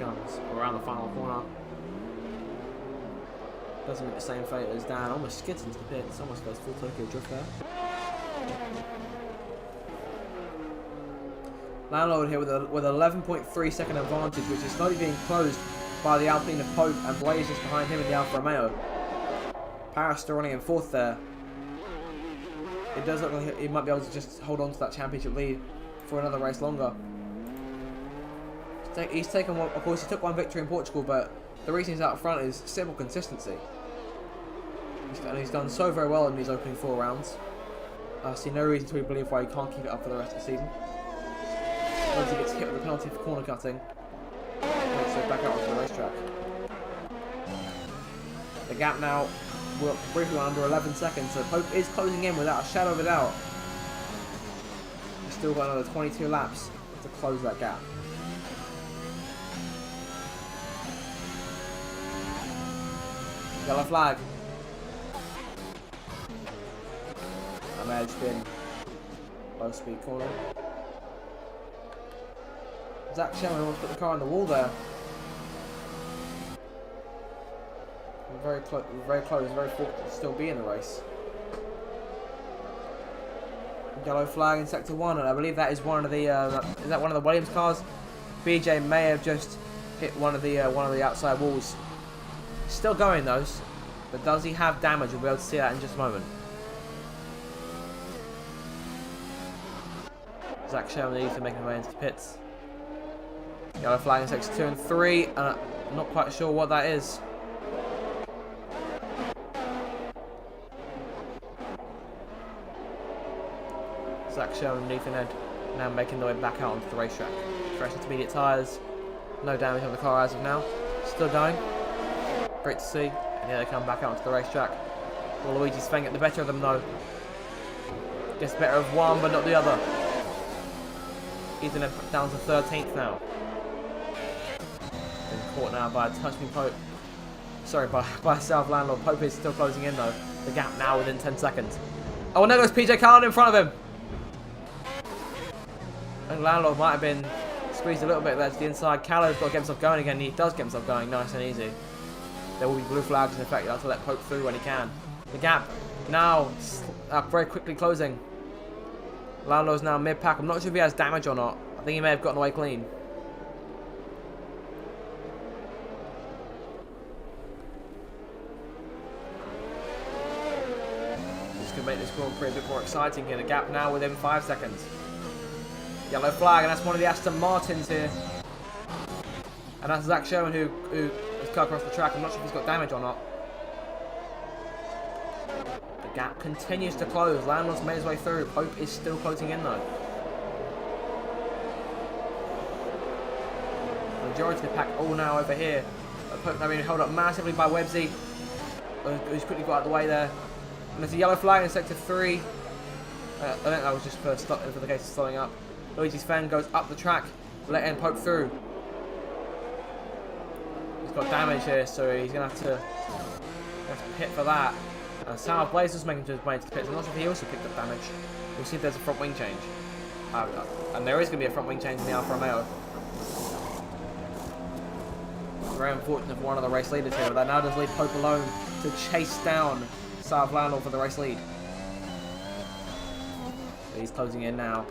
A: comes around the final corner. Doesn't make the same fate as Dan. Almost skids into the pits. Almost goes full Tokyo drift there. Landlord here with a 11.3 second advantage, which is slowly being closed by the Alpine of Pope and Blaze just behind him in the Alfa Romeo. Paris still running in fourth there. It does look like he might be able to just hold on to that championship lead for another race longer. He's taken one, of course he took one victory in Portugal, but the reason he's out front is simple consistency. And he's done so very well in these opening 4 rounds. I see no reason to believe why he can't keep it up for the rest of the season. Once he gets hit with the penalty for corner cutting, makes it back out onto the racetrack. The gap now, we're briefly under 11 seconds, so Pope is closing in without a shadow of a doubt. He's still got another 22 laps to close that gap. Yellow flag. That may have just been low speed corner. Zach Sherman almost put the car on the wall there. We're very close, very fortunate to still be in the race. Yellow flag in sector 1, and I believe that is one of the is that one of the Williams cars? BJ may have just hit one of the outside walls. Still going those, but does he have damage? We'll be able to see that in just a moment. Zach Sherman needs to make his way into the pits. Yellow flag in sector 2 and 3, and I'm not quite sure what that is. Zach Sherman and Ethan Ed now making their way back out onto the racetrack. Fresh intermediate tyres, no damage on the car as of now. Still going. Great to see. And here they come back out onto the racetrack. Will Luigi Sven get the better of them though? Gets the better of one but not the other. Ethan Ed down to 13th now. Been caught now by Touchme Pope. Sorry, by South Landlord. Pope is still closing in though. The gap now within 10 seconds. Oh, and there goes PJ Carlin in front of him. And Landlord might have been squeezed a little bit there to the inside. Callow's got to get himself going again. He does get himself going nice and easy. There will be blue flags in effect. You'll have to let Pope through when he can. The gap now very quickly closing. Landlord's now mid-pack. I'm not sure if he has damage or not. I think he may have gotten away clean. This could make this Grand Prix a bit more exciting here. The gap now within 5 seconds. Yellow flag, and that's one of the Aston Martins here. And that's Zach Sherman who has cut across the track. I'm not sure if he's got damage or not. The gap continues to close. Landlord's made his way through. Pope is still closing in though. The majority of the pack all now over here. Pope now being held up massively by Websy, who's quickly got out of the way there. And there's a yellow flag in sector 3. I think that was just for the case of slowing up. Luigi's fan goes up the track, letting Pope through. He's got damage here, so he's going to have to pit for that. And South Blaze is making his way to the pits. I'm not sure if he also picked up damage. We'll see if there's a front wing change. And there is going to be a front wing change in the Alfa Romeo. Very unfortunate for one of the race leaders here, but that now does leave Pope alone to chase down South Landlord for the race lead. He's closing in now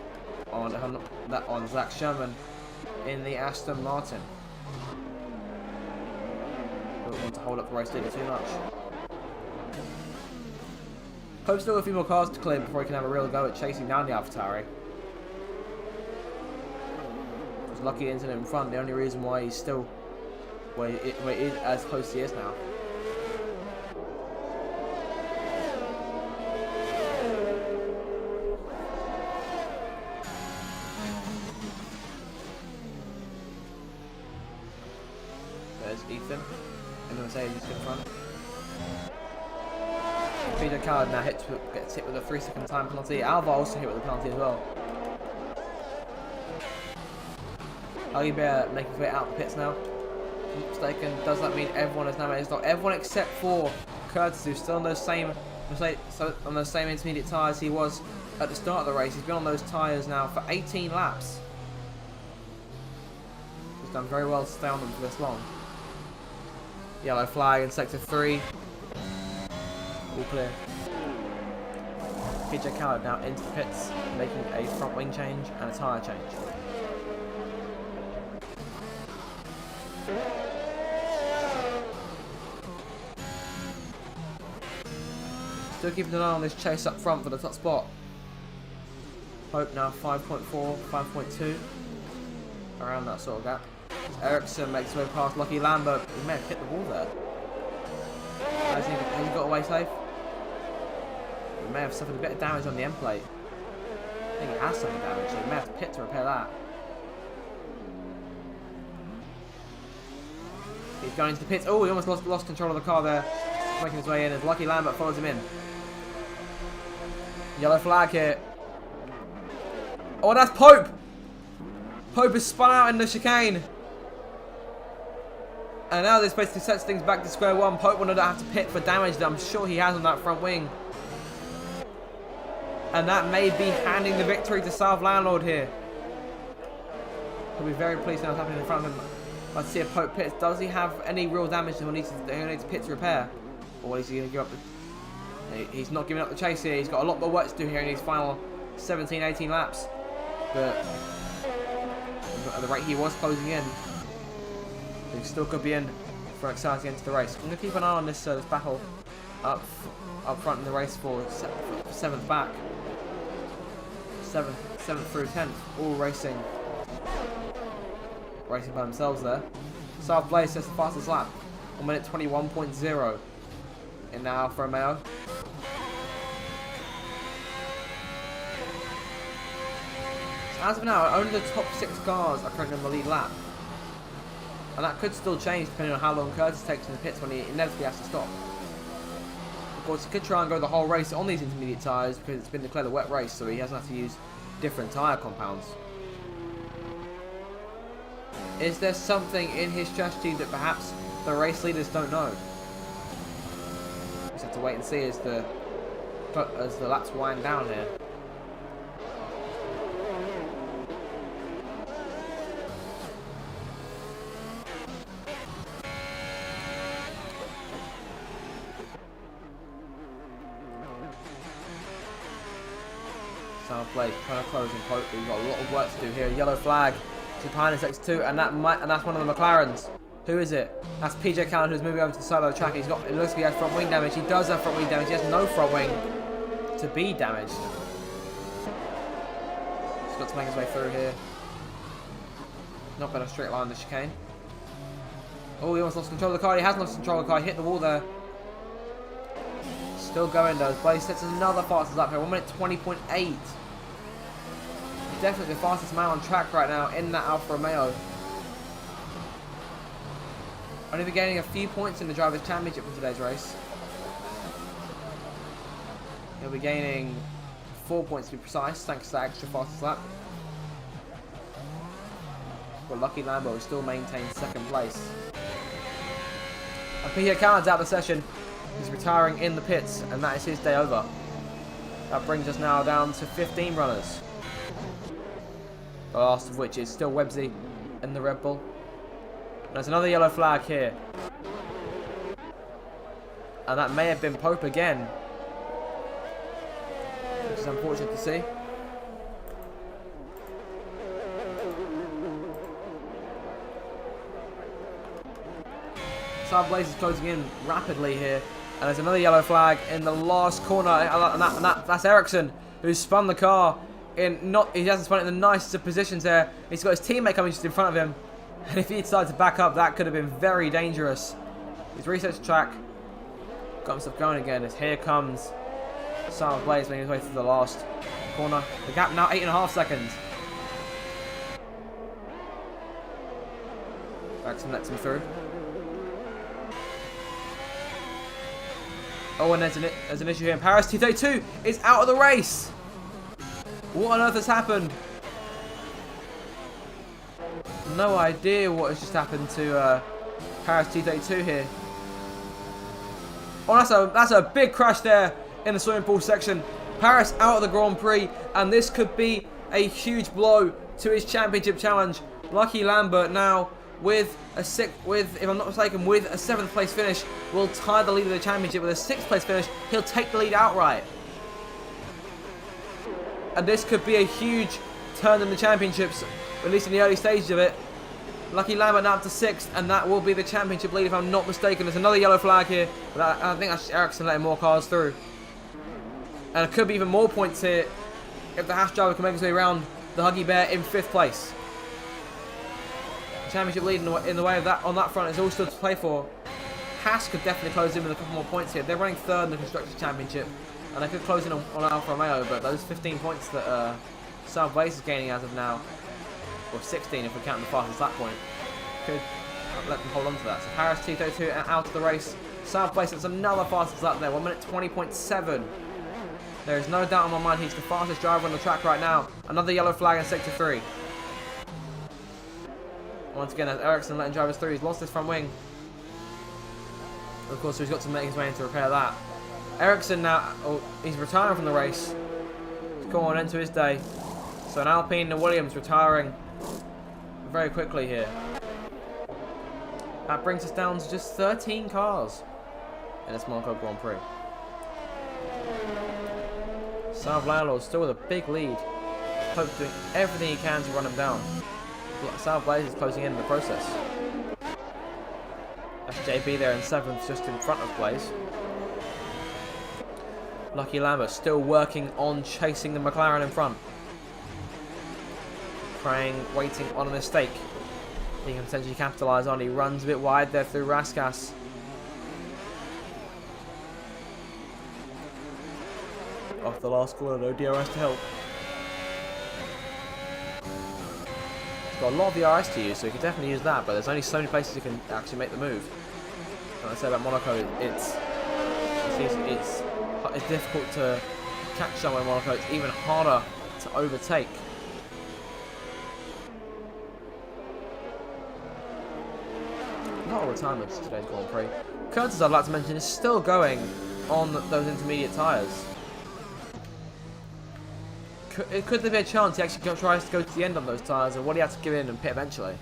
A: on Zach Sherman in the Aston Martin. Don't want to hold up the race leader too much. Pope's still a few more cars to clear before he can have a real go at chasing down the AlphaTauri. It was lucky incident in front, the only reason why he's still where he is as close as he is now. There's Ethan in the Mercedes in front. Peter Card now gets hit with a 3-second time penalty. Alva also hit with a penalty as well. Huggy Bear making his way out of the pits now. If I'm not mistaken, does that mean everyone is now made? It's not everyone except for Curtis, who's still on those same intermediate tyres he was at the start of the race. He's been on those tyres now for 18 laps. He's done very well to stay on them for this long. Yellow flag in sector 3. All clear. PJ Coward now into the pits, making a front wing change and a tyre change. Still keeping an eye on this chase up front for the top spot. Pope now 5.4, 5.2. Around that sort of gap. Ericsson makes his way past Lucky Lambert. He may have hit the wall there. Has he got away safe? He may have suffered a bit of damage on the end plate. I think he has suffered damage, so he may have to pit to repair that. He's going into the pits. Oh, he almost lost control of the car there. Making his way in as Lucky Lambert follows him in. Yellow flag here. Oh, that's Pope! Pope is spun out in the chicane. And now this basically sets things back to square one. Pope will not have to pit for damage that I'm sure he has on that front wing. And that may be handing the victory to South Landlord here. He'll be very pleased now what's happening in front of him. Let's see if Pope pits. Does he have any real damage that he'll need to pit to repair? Or is he going to give up the... He's not giving up the chase here. He's got a lot more work to do here in his final 17, 18 laps. But at the rate he was closing in, he still could be in for an exciting end to the race. I'm going to keep an eye on this battle up front in the race for 7th back. 7th through 10th, all racing by themselves there. South Blaze sets the fastest lap, 1 minute 21.0 in the Alfa Romeo. So as of now, only the top 6 cars are currently on the lead lap. And that could still change depending on how long Curtis takes in the pits when he inevitably has to stop. Of course, he could try and go the whole race on these intermediate tyres because it's been declared a wet race, so he doesn't have to use different tyre compounds. Is there something in his strategy that perhaps the race leaders don't know? We just have to wait and see as the laps wind down here. South Blaze trying to close in Pope. We've got a lot of work to do here. Yellow flag to behind us X2, and that's one of the McLarens. Who is it? That's PJ Callan, who's moving over to the side of the track. It looks like he has front wing damage. He does have front wing damage. He has no front wing to be damaged. He's got to make his way through here. Not been a straight line in the chicane. Oh, he almost lost control of the car. He has lost control of the car. He hit the wall there. Still going though. Blaze sets another fastest lap here. 1 minute 20.8. Definitely the fastest man on track right now in that Alfa Romeo. Only be gaining a few points in the Drivers' Championship for today's race. He'll be gaining 4 points to be precise, thanks to that extra fastest lap. But Lucky Lambo still maintains 2nd place. And Peter Callan's out of the session. He's retiring in the pits, and that is his day over. That brings us now down to 15 runners. The last of which is still Websy in the Red Bull. And there's another yellow flag here. And that may have been Pope again. Which is unfortunate to see. South Blaze is closing in rapidly here. And there's another yellow flag in the last corner. And that's Ericsson, who's spun the car. He hasn't spun it in the nicest of positions there. He's got his teammate coming just in front of him. And if he decided to back up, that could have been very dangerous. He's reset the track. Got himself going again as here comes South Blaze making his way through the last corner. The gap now 8.5 seconds. Ericsson lets him through. Oh, and there's an issue here. Paris T32 is out of the race. What on earth has happened? No idea what has just happened to Paris T32 here. Oh, that's a big crash there in the swimming pool section. Paris out of the Grand Prix, and this could be a huge blow to his championship challenge. Lucky Lambert now with if I'm not mistaken, with a 7th place finish, will tie the lead of the championship. With a 6th place finish, he'll take the lead outright. And this could be a huge turn in the championships, at least in the early stages of it. Lucky Lambert now up to 6th, and that will be the championship lead if I'm not mistaken. There's another yellow flag here, but I think that's Ericsson letting more cars through. And it could be even more points here if the Haas driver can make his way around the Huggy Bear in 5th place. Championship lead in the way of that on that front is all still to play for. Haas could definitely close in with a couple more points here. They're running 3rd in the Constructors' Championship, and they could close in on Alfa Romeo, but those 15 points that South Base is gaining as of now, or 16 if we count the fastest lap point, could let them hold on to that. So Paris T32 out of the race. South Base, it's another fastest lap there, 1 minute 20.7. There is no doubt in my mind he's the fastest driver on the track right now. Another yellow flag in Sector 3. Once again, as Ericsson letting drivers through, he's lost his front wing. Of course, so he's got to make his way in to repair that. Ericsson now, he's retiring from the race. He's going into his day. So an Alpine and Williams retiring very quickly here. That brings us down to just 13 cars in this Monaco Grand Prix. South Landlord still with a big lead. Pope doing everything he can to run him down. South Blaze is closing in the process. That's JB there in 7th, just in front of Blaze. Lucky Lambert still working on chasing the McLaren in front. Waiting on a mistake he can potentially capitalise on. He runs a bit wide there through Raskas. Off the last corner, no DRS to help. Got a lot of DRS to use, so you can definitely use that, but there's only so many places you can actually make the move. Like I said about Monaco, it's difficult to catch someone in Monaco. It's even harder to overtake. A lot of retirements today's Grand Prix. Curtis, I'd like to mention, is still going on those intermediate tyres. Could there be a chance he actually tries to go to the end on those tyres, or would he have to give in and pit eventually?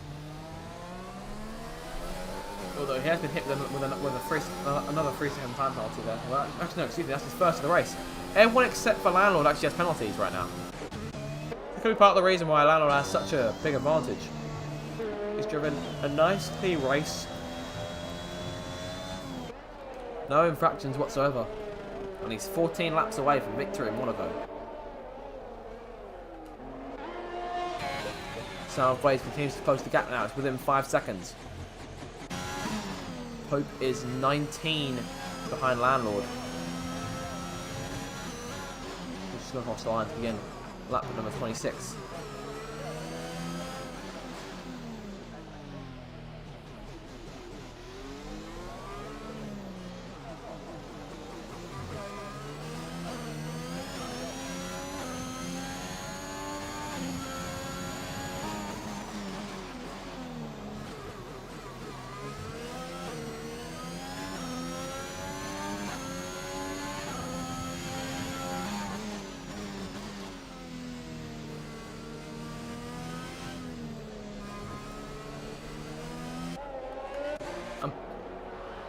A: Although he has been hit with another 3-second time penalty there. Well, actually, no, excuse me, that's his first of the race. Everyone except for Landlord actually has penalties right now. That could be part of the reason why Landlord has such a big advantage. He's driven a nice, clean race. No infractions whatsoever. And he's 14 laps away from victory in Monaco. South Blaze continues to close the gap now. It's within 5 seconds. Pope is 19 behind Landlord. We're just going across the line to begin lap number 26.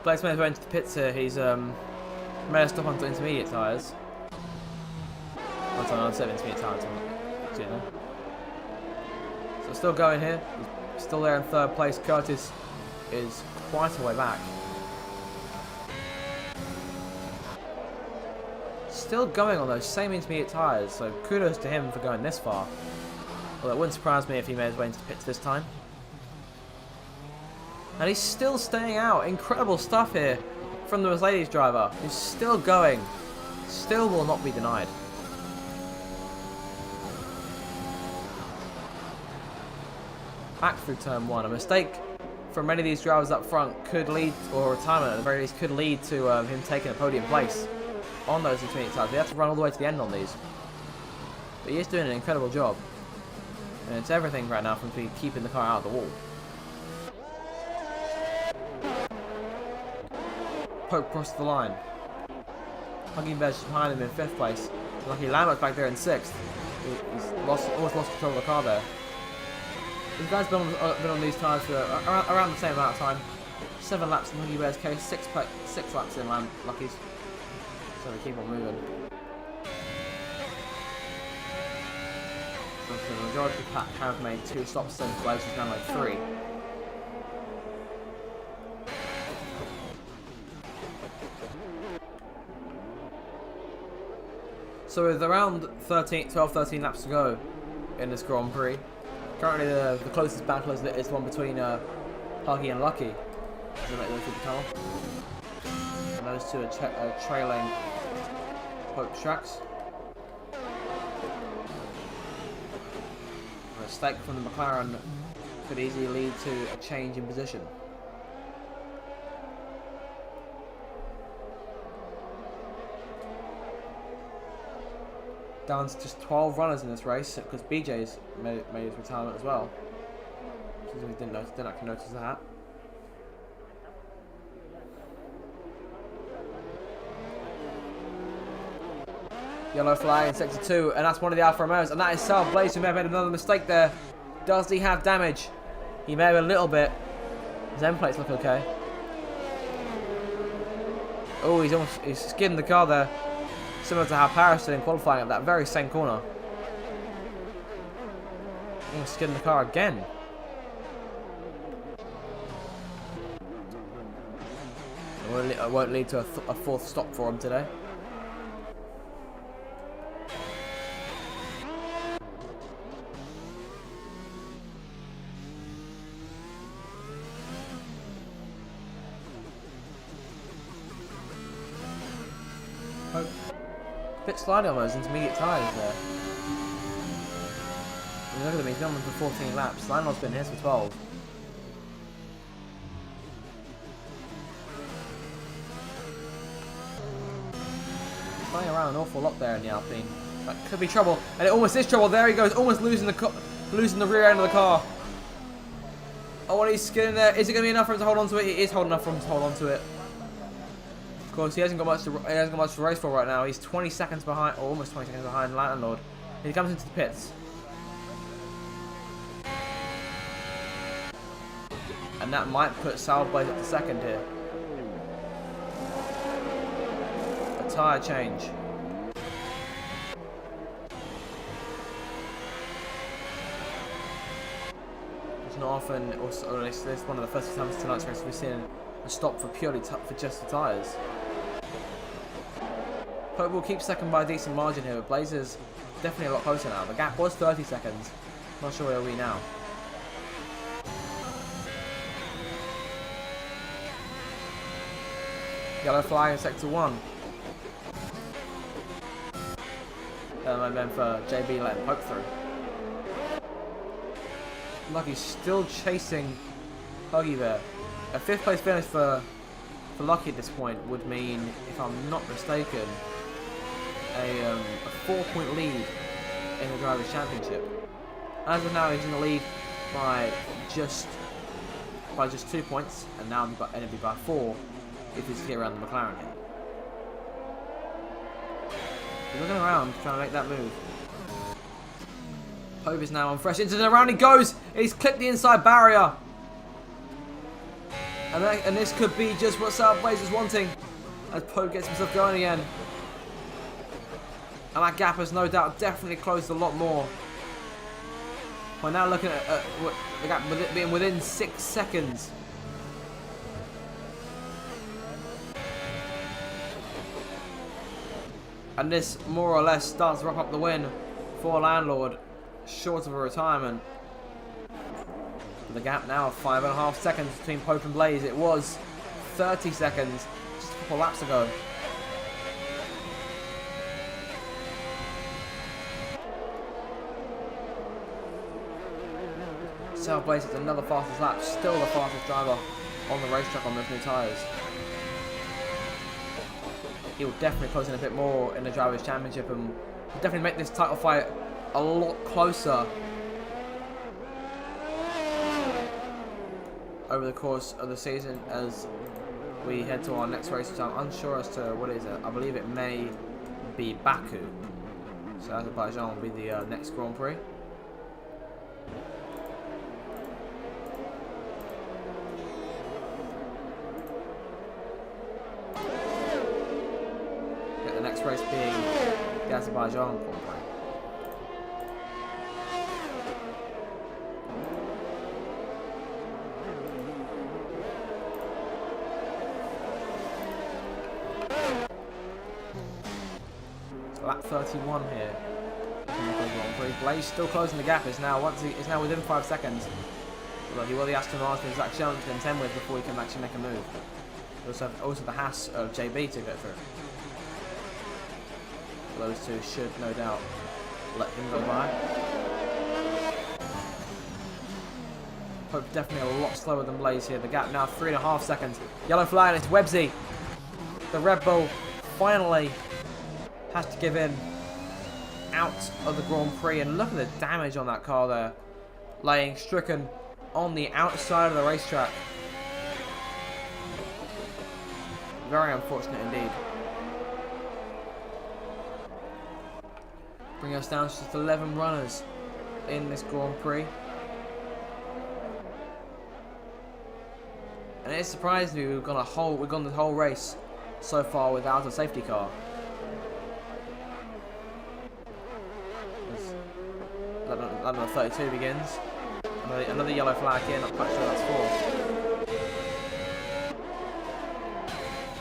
A: Blake's made his way into the pits here. He's made a stop onto intermediate tyres. On 7 intermediate tyres. Actually, no. So still going here. He's still there in 3rd place. Curtis is quite a way back. Still going on those same intermediate tyres, so kudos to him for going this far. Although it wouldn't surprise me if he made his way into the pits this time. And he's still staying out. Incredible stuff here from the Mercedes driver. He's still going. Still will not be denied. Back through turn 1. A mistake from many of these drivers up front could lead, or retirement at the very least, could lead to him taking a podium place on those intermediate tyres. He had to run all the way to the end on these. But he is doing an incredible job. And it's everything right now from keeping the car out of the wall. Pope crossed the line. Hugging Bears behind him in 5th place. Lucky Lambert's back there in 6th. He's almost lost control of the car there. This guy's been on these tyres for around the same amount of time. 7 laps in Huggy Bear's case, 6 laps in Lucky's. So we keep on moving. So the majority of the pack have made 2 stops since Blaze has now made 3. So with around 12-13 laps to go in this Grand Prix, currently the closest battle is the one between Huggy and Lucky. And those two are trailing Pope's tracks. A mistake from the McLaren could easily lead to a change in position. Down to just 12 runners in this race because BJ's made his retirement as well. Didn't actually notice that. Yellow flag in sector 2, and that's one of the Alfa Romeos, and that is Sal Blaze, who may have made another mistake there. Does he have damage? He may have a little bit. His end plates look okay. Oh, he's skidding the car there. Similar to how Paris did in qualifying at that very same corner. He's skidding the car again. It won't lead to a 4th stop for him today. Bit sliding on those intermediate tyres there. I mean, look at him, he's been on them for 14 laps. Lionel's been here for 12. Flying around an awful lot there in the Alpine. That could be trouble, and it almost is trouble. There he goes, almost losing the rear end of the car. Oh, what he's skidding there. Is it going to be enough for him to hold on to it? It is holding enough for him to hold on to it. Of course, he hasn't got much to race for right now. He's 20 seconds behind, or almost 20 seconds behind Landlord. He comes into the pits. And that might put Sal Blaze up to 2nd here. A tyre change. It's not often, or it's one of the first times tonight's race we've seen a stop for just the tyres. Pope will keep 2nd by a decent margin here, but Blaze is definitely a lot closer now. The gap was 30 seconds. Not sure where are we now. Yellow flag in sector 1. And then for JB letting Pope through. Lucky's still chasing Huggy there. A 5th place finish for Lucky at this point would mean, if I'm not mistaken, a 4-point lead in the Drivers' Championship. As of now, he's in the lead by just 2 points, and now it'll be by 4 if he's to get around the McLaren here. He's looking around, trying to make that move. Pope is now on fresh into the round. He goes. He's clipped the inside barrier. And this could be just what Sal Blaze is wanting as Pope gets himself going again. And that gap has no doubt definitely closed a lot more. We're now looking at the gap with it being within 6 seconds. And this more or less starts to wrap up the win for Landlord, short of a retirement. The gap now of 5.5 seconds between Pope and Blaze. It was 30 seconds just a couple laps ago. Sal Blaze is another fastest lap, still the fastest driver on the racetrack on those new tyres. He will definitely close in a bit more in the Drivers' Championship and definitely make this title fight a lot closer over the course of the season as we head to our next race, which I'm unsure as to what it is. I believe it may be Baku. So Azerbaijan will be the next Grand Prix. Azerbaijan Grand Prix. So lap 31 here. Blaze still closing the gap. Is now within 5 seconds. Although he will the Aston Martin Zach Shelton to contend with before he can actually make a move. Also the Haas of JB to go through. Those two should no doubt let him go by. Pope definitely a lot slower than Blaze here. The gap now 3.5 seconds. Yellow flag, and it's Websy. The Red Bull finally has to give in out of the Grand Prix, and look at the damage on that car there, laying stricken on the outside of the racetrack. Very unfortunate indeed. Bring us down to just 11 runners in this Grand Prix. And it surprised me we've gone the whole race so far without a safety car. 11:32 begins. Another yellow flag here, not quite sure that's for.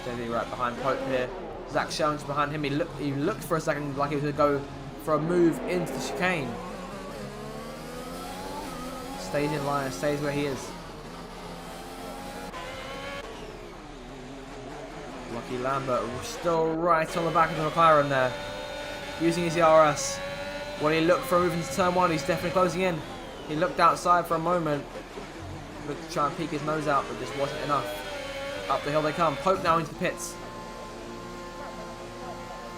A: JB right behind Pope here. Zach Shelton's behind him. He looked for a second like he was going to go for a move into the chicane. Stays in line, stays where he is. Lucky Lambert still right on the back of the McLaren there, using his ERS. When he looked for a move into turn 1, he's definitely closing in. He looked outside for a moment, looked to try and peek his nose out, but this wasn't enough. Up the hill they come. Pope now into the pits.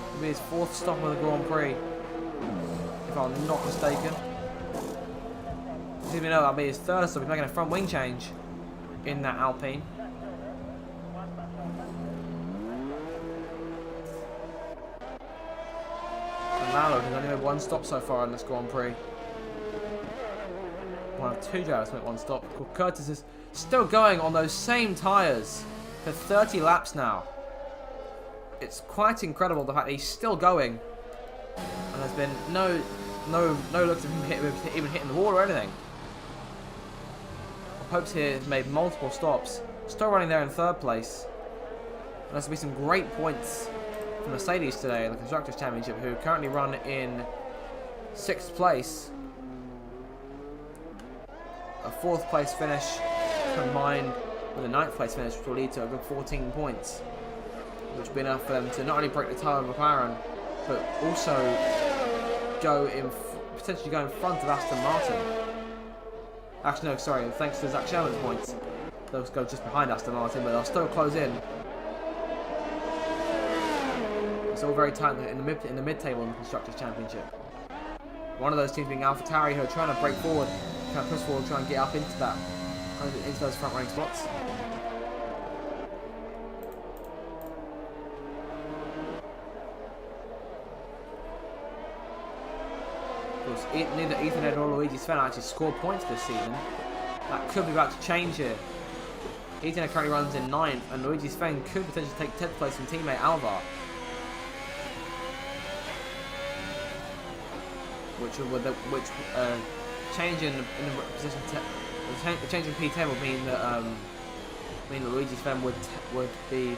A: It'll be his 4th stop of the Grand Prix, if I'm not mistaken. Even though that'll be his 3rd stop, he's making a front wing change in that Alpine. Lalo has only made 1 stop so far in this Grand Prix. One of 2 drivers make 1 stop. Curtis is still going on those same tyres for 30 laps now. It's quite incredible the fact that he's still going, and there's been no looks of him even hitting the wall or anything. Pope's here has made multiple stops, still running there in 3rd place. And there's going to be some great points for Mercedes today in the Constructors' Championship, who currently run in 6th place. A 4th place finish combined with a 9th place finish, which will lead to a good 14 points, which will be enough for them to not only break the tie of McLaren, but also potentially go in front of Aston Martin. Actually, no, sorry, thanks to Zach Sherman's points, they'll go just behind Aston Martin, but they'll still close in. It's all very tight in the mid-table in the Constructors' Championship. One of those teams being AlphaTauri, who are trying to break forward, trying to push forward, try and get up into those front rank spots. Of course, neither Ethan Ed nor Luigi Sven actually scored points this season. That could be about to change here. Ethan Ed currently runs in 9th, and Luigi Sven could potentially take 10th place from teammate Alvar. Which change in the position, the change in P10 would mean that Luigi Sven would be.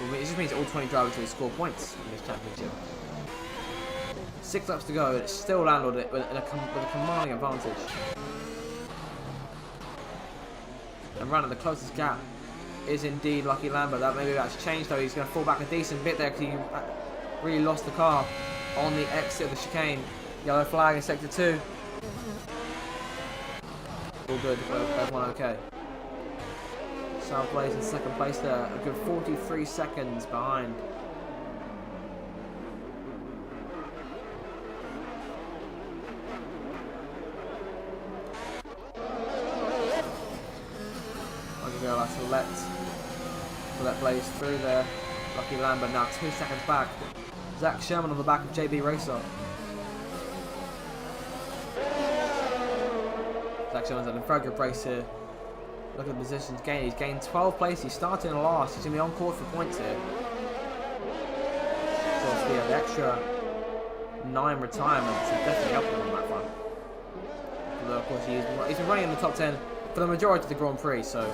A: Well, it just means that all 20 drivers will score points in this championship. 6 laps to go, and it's still landlord with a commanding advantage. And running the closest gap is indeed Lucky Lambert. Maybe that's changed though. He's going to fall back a decent bit there because he really lost the car on the exit of the chicane. Yellow flag in sector 2. All good, everyone okay. South Blaze in 2nd place there, a good 43 seconds behind. I'll have to let Blaze through there. Lucky Lambert now 2 seconds back. Zach Sherman on the back of JB Racer. Zach Sherman's had a very good race here. Look at the positions gained. He's gained 12 places. He's starting in last. He's going to be on course for points here. Of course, we have the extra 9 retirements and definitely helped him on that front. Although, of course, he's been running in the top 10 for the majority of the Grand Prix, so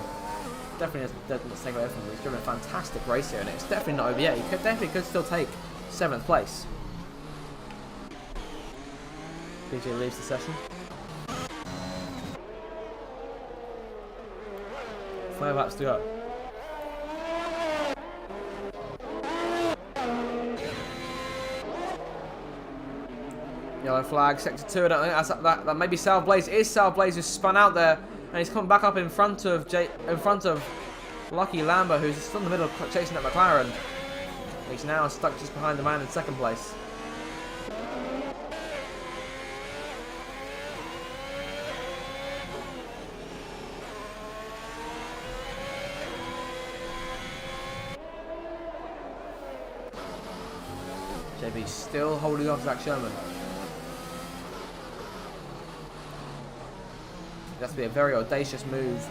A: definitely doesn't take away from him. He's driven a fantastic race here, and it's definitely not over yet. He could still take 7th place. DJ leaves the session. 5 laps to go. Yellow flag, sector 2. I don't think that may be Sal Blaze. It is Sal Blaze who's spun out there, and he's coming back up in front of Lucky Lambert, who's still in the middle of chasing that McLaren. He's now stuck just behind the man in 2nd place. JB still holding on to Zach Sherman. It has to be a very audacious move,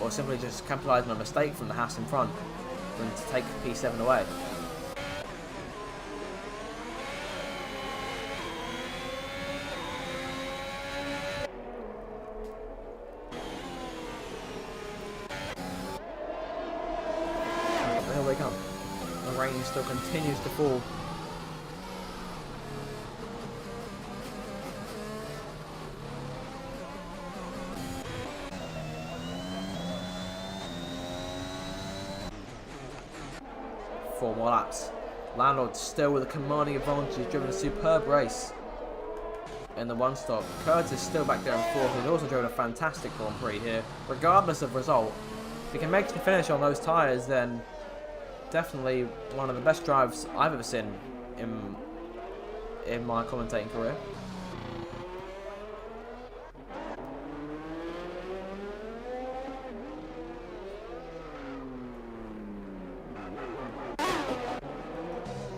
A: or simply just capitalising on a mistake from the Haas in front for him to take P7 away. Here they come. The rain still continues to fall. Four more laps. Landlord still with a commanding advantage. He's driven a superb race in the 1-stop. Curtis still back there in 4th. He's also driven a fantastic Grand Prix here, regardless of result. If he can make the finish on those tyres, then definitely one of the best drives I've ever seen in my commentating career.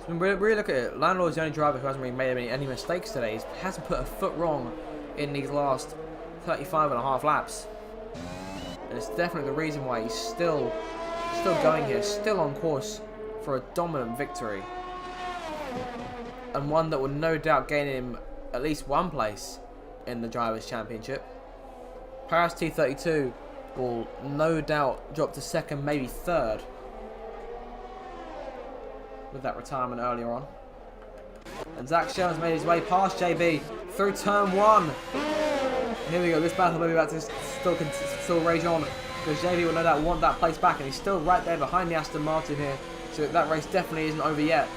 A: When we really look at it, Landlord's the only driver who hasn't really made any mistakes today. He hasn't put a foot wrong in these last 35.5 laps. And it's definitely the reason why he's still going here, still on course for a dominant victory. And one that will no doubt gain him at least 1 place in the Drivers' Championship. Paris T32 will no doubt drop to 2nd, maybe 3rd. With that retirement earlier on. And Zach Sherman's made his way past JB through turn 1. Here we go, this battle may be about to still rage on, because JB will no doubt want that place back, and he's still right there behind the Aston Martin here, so that race definitely isn't over yet.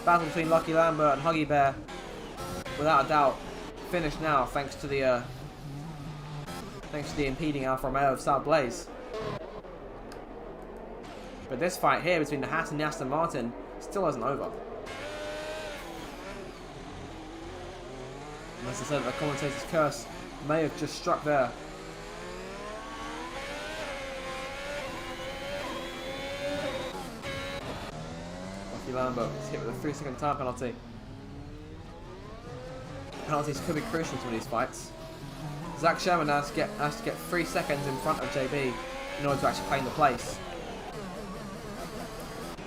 A: Battle between Lucky Lambert and Huggy Bear, without a doubt, finished now thanks to the impeding Alfa Romeo of Sal Blaze. But this fight here between the Haas and the Aston Martin still isn't over. And as I said, the commentator's curse may have just struck there. Lucky Lambert is hit with a 3-second time penalty. Penalties could be crucial to these fights. Zach Sherman has to get 3 seconds in front of JB in order to actually claim the place.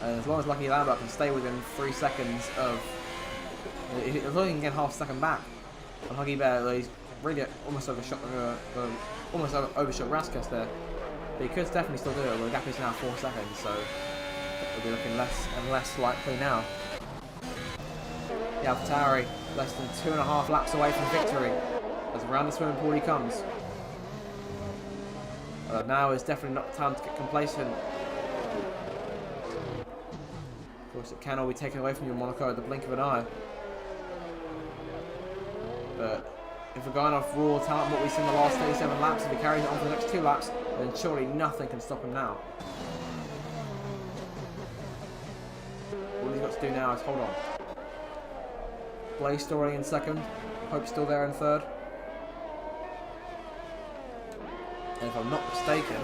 A: And as long as Lucky Lambert can stay within 3 seconds of, as long as he can get half a second back on Huggy Bear, he's really almost overshot Raskus there. But he could definitely still do it. Well, the gap is now 4 seconds, so it'll be looking less and less likely now. The AlphaTauri less than 2.5 laps away from victory as around the swimming pool he comes. Now is definitely not time to get complacent. Of course, it can all be taken away from you in Monaco at the blink of an eye. But if we're going off raw talent, what we've seen in the last 37 laps, if he carries it on for the next 2 laps, then surely nothing can stop him now. All he's got to do now is hold on. Blaze still running in 2nd. Hope's still there in 3rd. And if I'm not mistaken,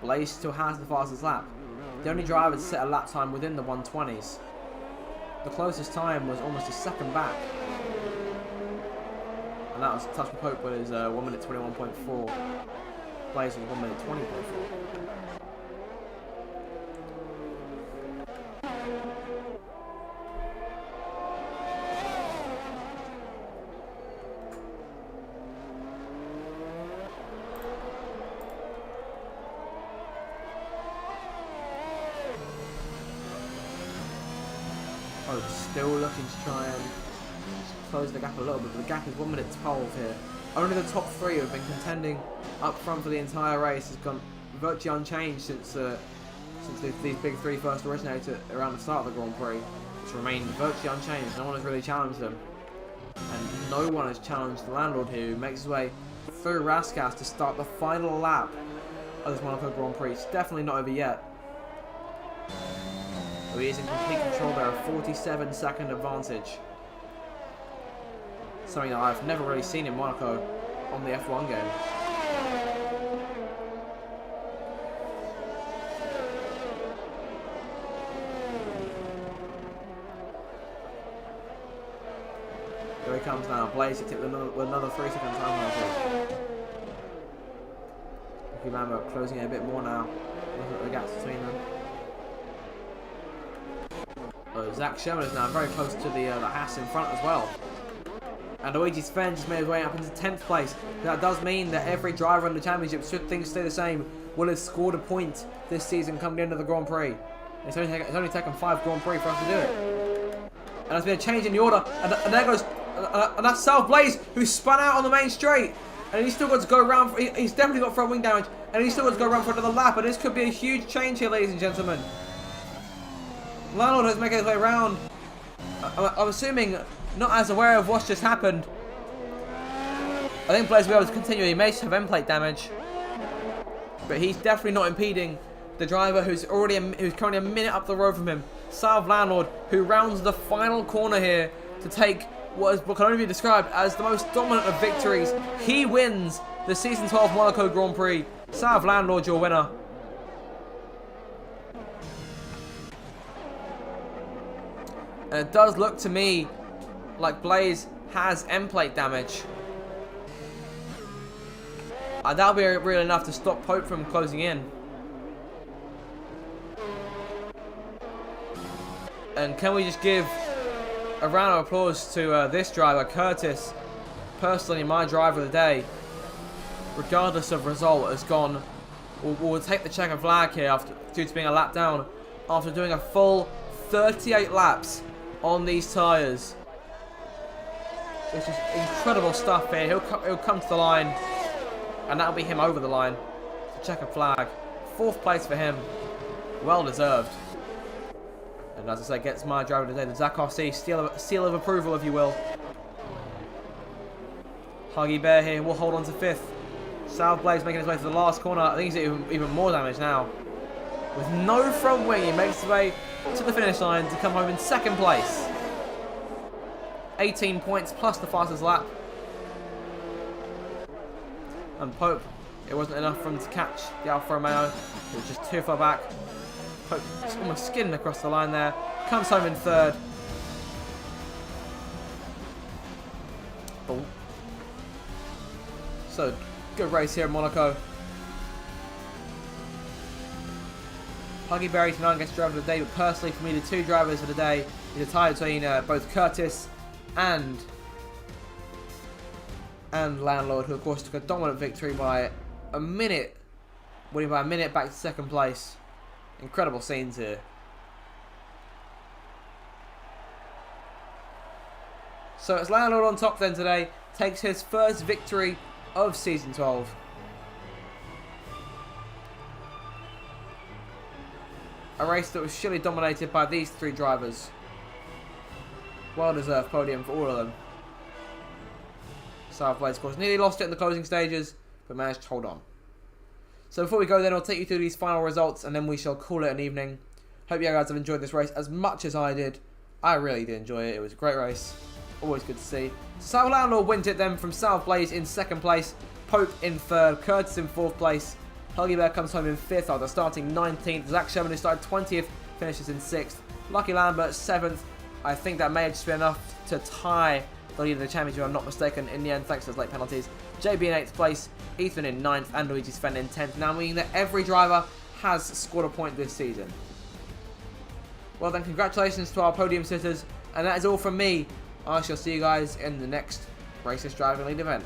A: Blaze still has the fastest lap. The only driver to set a lap time within the 120s. The closest time was almost a second back. And that was Touch with Hope with his 1 minute 21.4. Blaze was 1 minute 20.4. still looking to try and close the gap a little bit, but the gap is 1 minute 12 here. Only the top three who have been contending up front for the entire race has gone virtually unchanged since these big three first originated around the start of the Grand Prix. It's remained virtually unchanged. No one has really challenged them. And no one has challenged the Landlord here, who makes his way through Raskas to start the final lap of this Monaco Grand Prix. It's definitely not over yet. But he is in complete control there, a 47-second advantage. Something that I've never really seen in Monaco on the F1 game. Here he comes now. Blaze with another 3 second time penalty. Ricky Lambert closing it a bit more now. Looking at the gaps between them. Zach Sherman is now very close to the Haas in front as well. And Luigi Sven just made his way up into 10th place. That does mean that every driver in the championship, should things stay the same, will have scored a point this season come the end of the Grand Prix. It's only taken 5 Grand Prix for us to do it. And there's been a change in the order. And there goes... and that's South Blaze, who spun out on the main straight. And he's still got to go around... He's definitely got front wing damage. And he's still got to go around for another lap. And this could be a huge change here, ladies and gentlemen. Landlord has made his way around. I'm assuming... not as aware of what's just happened. I think Blaze will be able to continue. He may have end plate damage, but he's definitely not impeding the driver who's currently a minute up the road from him, South Landlord, who rounds the final corner here to take what can only be described as the most dominant of victories. He wins the Season 12 Monaco Grand Prix. South Landlord, your winner. And it does look to me like Blaze has end plate damage. That'll be real enough to stop Pope from closing in. And can we just give a round of applause to this driver, Curtis, personally my driver of the day, regardless of result, has gone, will take the checkered flag here due to being a lap down after doing a full 38 laps on these tyres. It's just incredible stuff here. He'll come to the line, and that'll be him over the line to check a flag. 4th place for him. Well deserved. And as I say, gets my driver today, the Zach RC seal of approval, if you will. Huggy Bear here will hold on to 5th. South Blaze making his way to the last corner. I think he's even more damage now. With no front wing, he makes his way to the finish line to come home in 2nd place. 18 points plus the fastest lap. And Pope, it wasn't enough for him to catch the Alfa Romeo. It was just too far back. Pope almost skidding across the line there. Comes home in 3rd. Oh. So, good race here in Monaco. Huggy Berry tonight gets driver of the day, but personally for me the 2 drivers of the day is a tie between both Curtis and Landlord, who of course took a dominant victory by a minute, winning by a minute back to 2nd place. Incredible scenes here. So it's Landlord on top then today, takes his first victory of Season 12. A race that was surely dominated by these 3 drivers. Well deserved podium for all of them. South Blaze, of course, nearly lost it in the closing stages, but managed to hold on. So before we go then, I'll take you through these final results and then we shall call it an evening. Hope you guys have enjoyed this race as much as I did. I really did enjoy it. It was a great race. Always good to see. South Landlord wins it then from South Blaze in 2nd place. Pope in 3rd. Curtis in 4th place. Huggy Bear comes home in 5th after starting 19th. Zach Sherman, who started 20th, finishes in 6th. Lucky Lambert 7th. I think that may have just been enough to tie the lead of the championship, if I'm not mistaken, in the end, thanks to those late penalties. JB in 8th place, Ethan in 9th, and Luigi Sven in 10th. Now meaning that every driver has scored a point this season. Well then, congratulations to our podium sitters, and that is all from me. I shall see you guys in the next Racist Driving League event.